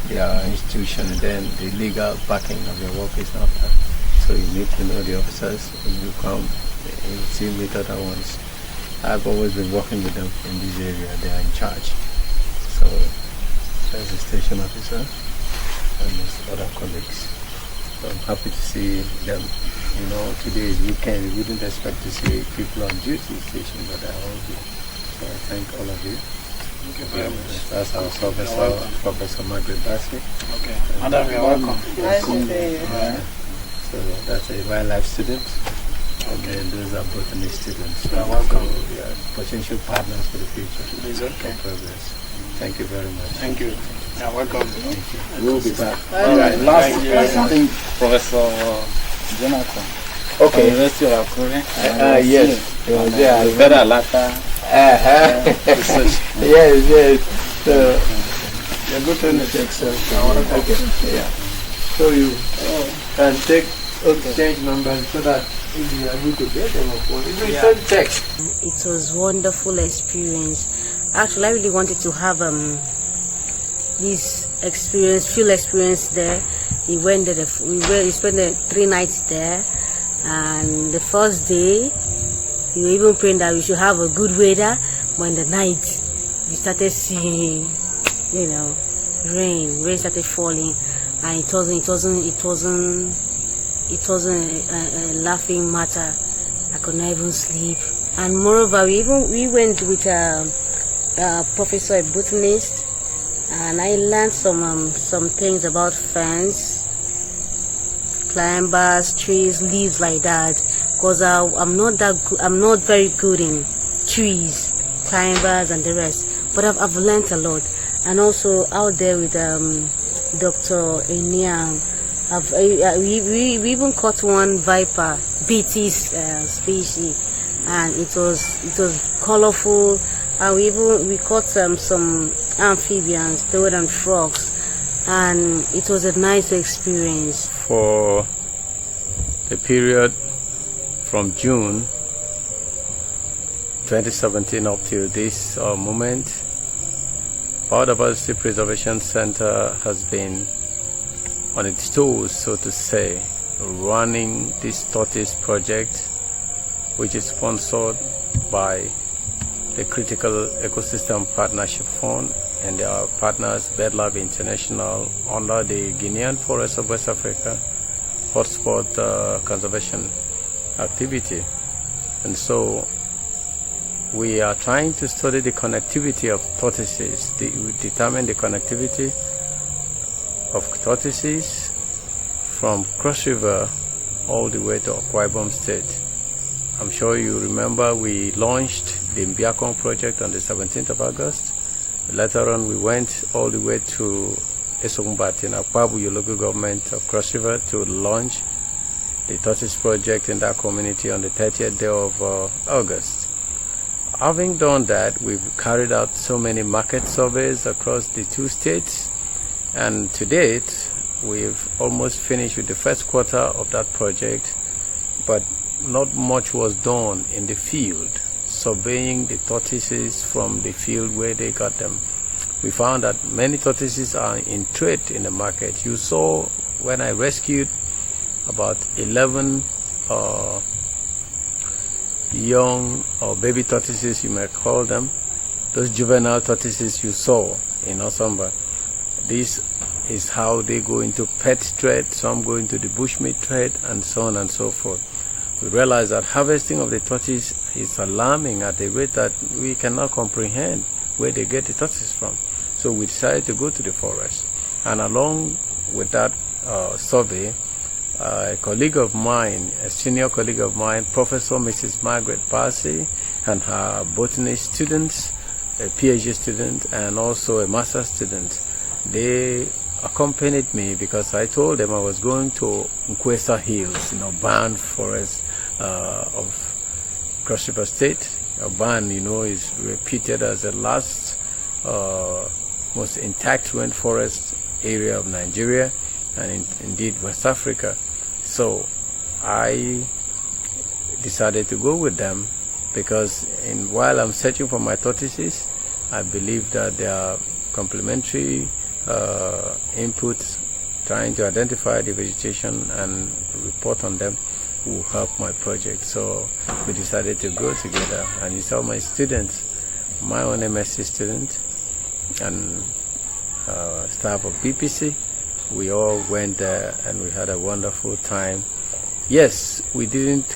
their institution, then the legal backing of your work is not there. So you need to know the officers. When you come, you see meet other ones. I've always been working with them in this area. They are in charge. So there's the station officer and his other colleagues. So I'm happy to see them. You know, today is weekend. We wouldn't expect to see people on duty station, but they are all here. So I thank all of you. Thank you very much. That's our Professor Margaret Bassey. Okay. Madam, you're welcome. Nice to see you. So that's a wildlife student. And then those are botany students. You're welcome. So we are potential partners for the future. It's okay. For progress. Thank you very much. Thank you. You're welcome. Thank you. We'll be back. All right. Last, I think Professor Jonathan. Okay. University of Akure. Yes. Better later. Yes. So the botany takes okay. Yeah. So you can take exchange numbers so that if you are able to get them of course. It was wonderful experience. Actually, I really wanted to have this field experience there. We went there. We spent 3 nights there, and the first day we were even praying that we should have a good weather. But in the night, we started seeing, rain started falling, and it wasn't a laughing matter. I could not even sleep. And moreover, we went with a professor, a botanist, and I learned some things about ferns, climbers, trees, leaves like that. Because I'm not very good in trees, climbers, and the rest. But I've learned a lot. And also out there with Dr. Eniam, we even caught one viper, BT species, and it was colorful. And we caught some amphibians, toad and frogs, and it was a nice experience. For the period from June 2017 up to this moment, Biodiversity Preservation Center has been on its toes, so to say, running this tortoise project, which is sponsored by the Critical Ecosystem Partnership Fund and their partners BirdLife International under the Guinean Forest of West Africa hotspot conservation activity. And so we are trying to study the connectivity of tortoises, determine the connectivity of tortoises from Cross River all the way to Akwa Ibom State. I'm sure you remember we launched the Mbiakon project on the 17th of August. Later on we went all the way to Esomba in Akwabu, local government of Cross River, to launch the tortoise project in that community on the 30th day of August. Having done that, we've carried out so many market surveys across the 2 states, and to date we've almost finished with the first quarter of that project, but not much was done in the field, surveying the tortoises from the field where they got them. We found that many tortoises are in trade in the market. You saw when I rescued about 11 young or baby tortoises, you might call them, those juvenile tortoises you saw in Osomba. This is how they go into pet trade, some go into the bushmeat trade, and so on and so forth. We realize that harvesting of the tortoise is alarming at a rate that we cannot comprehend where they get the tortoise from. So we decided to go to the forest, and along with that survey, a colleague of mine, a senior colleague of mine, Professor Mrs. Margaret Bassey, and her botany students, a PhD student and also a master's student, they accompanied me because I told them I was going to Nkwesa Hills, Ban Forest of Cross River State. Ban, is repeated as the last most intact rainforest area of Nigeria and indeed West Africa. So I decided to go with them because while I'm searching for my tortoises, I believe that there are complementary inputs trying to identify the vegetation and report on them will help my project. So we decided to go together, and you saw my students, my own MSc student and staff of BPC. We all went there and we had a wonderful time. Yes, we didn't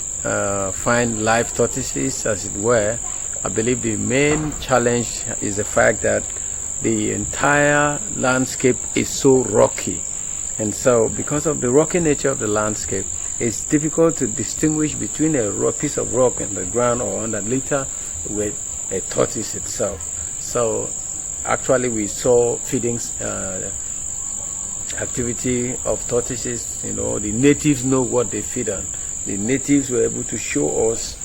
find live tortoises as it were. I believe the main challenge is the fact that the entire landscape is so rocky, and so because of the rocky nature of the landscape, it's difficult to distinguish between a piece of rock in the ground or on the litter with a tortoise itself. So actually we saw feeding activity of tortoises. You know, the natives know what they feed on. The natives were able to show us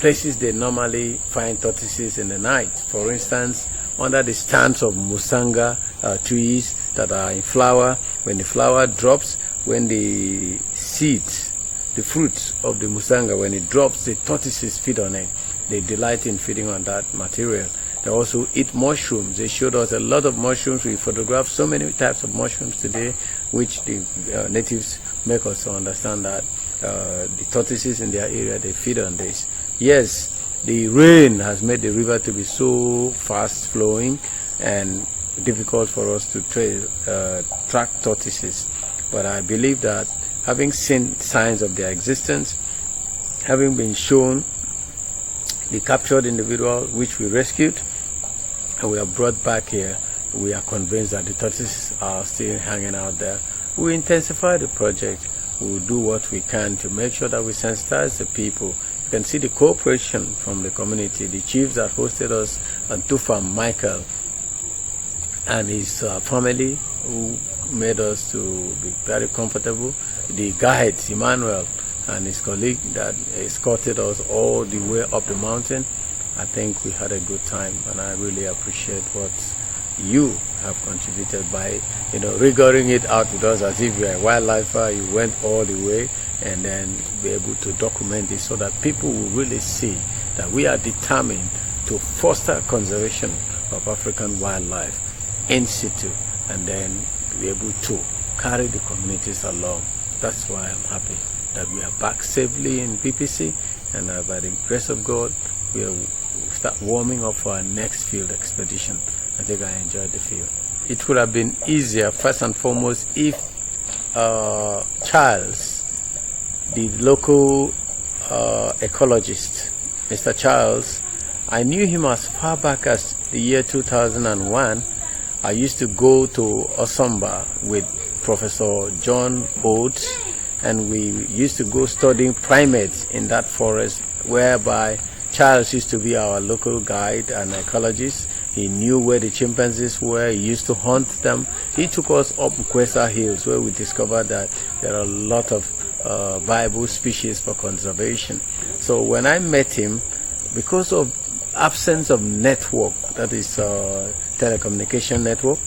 places they normally find tortoises in the night. For instance, under the stands of musanga trees that are in flower, when the flower drops, when the seeds, the fruits of the musanga, when it drops, the tortoises feed on it. They delight in feeding on that material. They also eat mushrooms. They showed us a lot of mushrooms. We photographed so many types of mushrooms today, which the natives make us to understand that the tortoises in their area, they feed on this. Yes, the rain has made the river to be so fast flowing and difficult for us to track tortoises. But I believe that having seen signs of their existence, having been shown the captured individual which we rescued and we have brought back here, we are convinced that the tortoises are still hanging out there. We intensify the project. We will do what we can to make sure that we sensitize the people. You can see the cooperation from the community. The chiefs that hosted us, Tufa Michael and his family, who made us to be very comfortable. The guides, Emmanuel and his colleague that escorted us all the way up the mountain. I think we had a good time, and I really appreciate what you have contributed by, rigoring it out with us as if you are a wildlifer. You went all the way and then be able to document this so that people will really see that we are determined to foster conservation of African wildlife in situ and then be able to carry the communities along. That's why I'm happy that we are back safely in PPC, and by the grace of God, we'll start warming up for our next field expedition. I think I enjoyed the field. It would have been easier, first and foremost, if Charles, the local ecologist, Mr. Charles, I knew him as far back as the year 2001. I used to go to Osomba with Professor John Oates, and we used to go studying primates in that forest, whereby Charles used to be our local guide and ecologist. He knew where the chimpanzees were. He used to hunt them. He took us up Quesa Hills, where we discovered that there are a lot of viable species for conservation. So when I met him, because of absence of network, that is telecommunication network,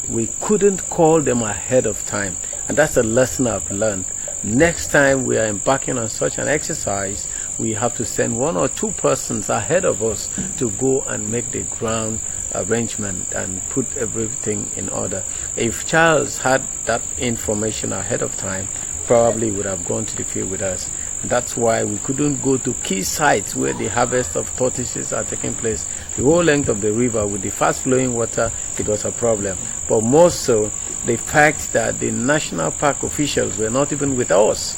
we couldn't call them ahead of time. And that's a lesson I've learned. Next time we are embarking on such an exercise, we have to send 1 or 2 persons ahead of us to go and make the ground arrangement and put everything in order. If Charles had that information ahead of time, probably would have gone to the field with us. That's why we couldn't go to key sites where the harvest of tortoises are taking place. The whole length of the river with the fast flowing water, it was a problem. But more so, the fact that the national park officials were not even with us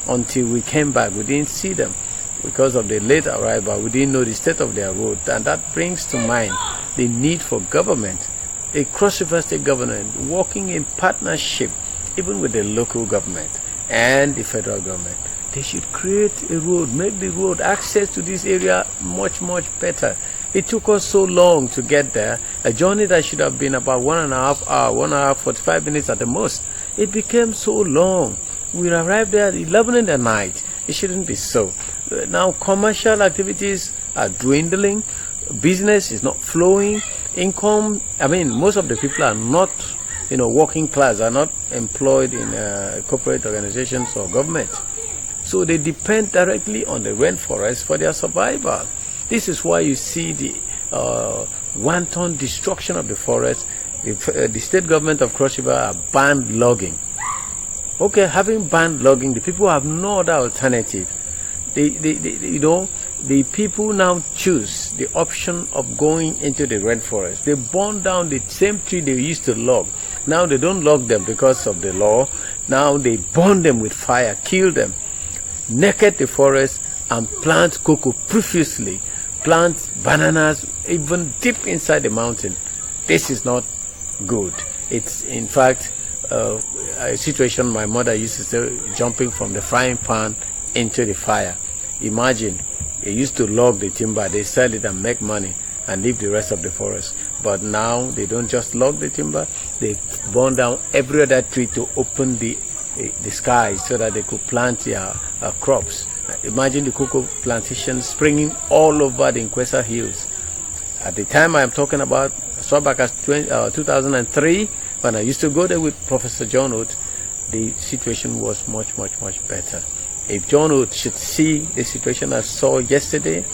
until we came back. We didn't see them because of the late arrival. We didn't know the state of their road, and that brings to mind the need for government, a cross-river state government, working in partnership even with the local government and the federal government. They should create a road, make the road access to this area much, much better. It took us so long to get there, a journey that should have been about 1.5 hours, 1 hour, 45 minutes at the most. It became so long. We arrived there at 11 in the night. It shouldn't be so. Now commercial activities are dwindling. Business is not flowing. income, I mean, most of the people are not, working class, are not employed in corporate organizations or government. So they depend directly on the rainforest for their survival. This is why you see the wanton destruction of the forest. The state government of Cross River are banned logging. Okay, having banned logging, the people have no other alternative. The people now choose the option of going into the rainforest. They burn down the same tree they used to log. Now they don't log them because of the law. Now they burn them with fire, kill them, naked the forest, and plant cocoa profusely, plant bananas even deep inside the mountain. This is not good. It's in fact a situation my mother used to say, jumping from the frying pan into the fire. Imagine, they used to log the timber, they sell it and make money and leave the rest of the forest. But now they don't just log the timber, they burn down every other tree to open the sky so that they could plant their crops. Imagine the cocoa plantations springing all over the Nkwesa Hills. At the time I am talking about, as far back as 2003, when I used to go there with Professor John Oates, the situation was much, much, much better. If John Oates should see the situation I saw yesterday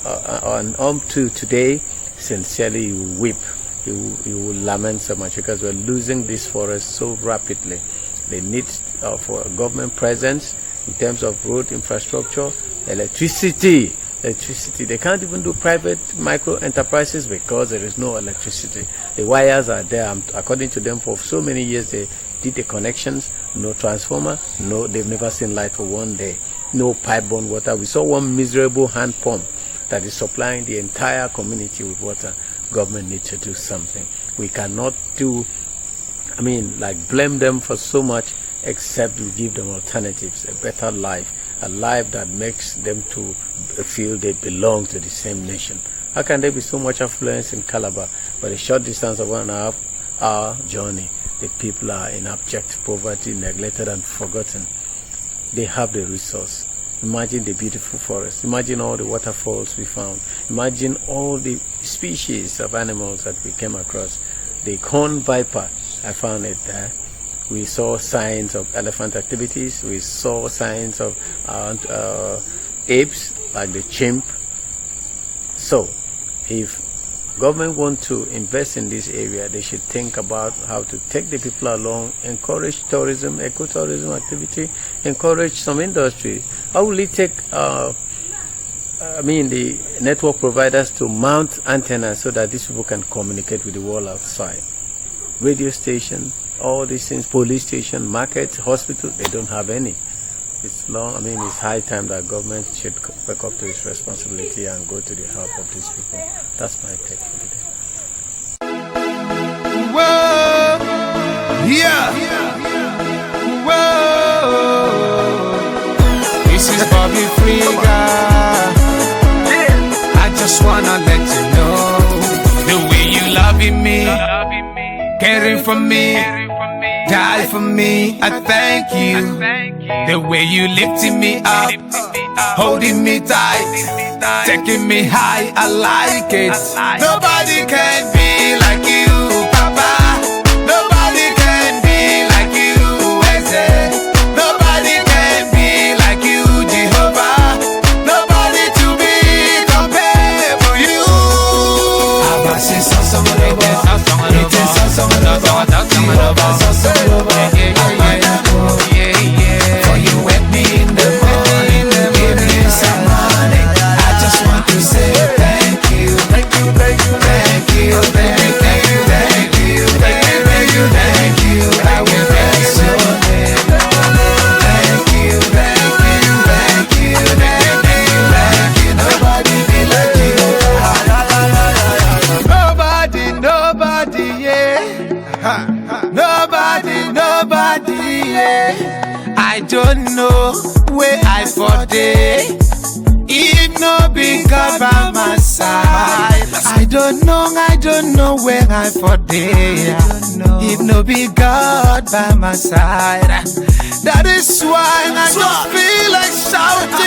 and up to today, sincerely he will weep. He will lament so much because we're losing this forest so rapidly. They need for a government presence in terms of road infrastructure, electricity. They can't even do private micro enterprises because there is no electricity. The wires are there. According to them, for so many years they did the connections, no transformer, no, they've never seen light for one day, no pipe-borne water. We saw one miserable hand pump that is supplying the entire community with water. Government needs to do something. We cannot blame them for so much, except we give them alternatives, a better life, a life that makes them to feel they belong to the same nation. How can there be so much affluence in Calabar, but a short distance of 1.5 hour journey, the people are in abject poverty, neglected and forgotten? They have the resource. Imagine the beautiful forest. Imagine all the waterfalls we found. Imagine all the species of animals that we came across. The corn viper, I found it there. We saw signs of elephant activities. We saw signs of apes, like the chimp. So, if government want to invest in this area, they should think about how to take the people along, encourage tourism, ecotourism activity, encourage some industry. How will it take the network providers to mount antennas so that these people can communicate with the world outside? Radio station, all these things, police station, markets, hospital, they don't have any. It's it's high time that government should wake up to its responsibility and go to the help of these people. That's my take for today. Whoa, yeah, whoa. This is Bobby Friga. I just wanna let you know the way you loving me, caring for me, die for me. I thank you. The way you lifting me up, holding me tight, taking me high, I like it. Nobody can be like you, Papa. Nobody can be like you, Eze. Nobody can be like you, Jehovah. Nobody to be compared to you. For you wake me in the morning, give me some money. I just want to say thank you, thank you, thank you, thank you, thank you, thank you, thank you, thank you, thank you. I will bless your name. Thank you, thank you, thank you, thank you, thank you. Nobody be like you. Nobody, nobody, yeah. Nobody, yeah. I don't know where I for day. If no be God by my side, I don't know where I for day. If no be God by my side, that is why I just feel like shouting.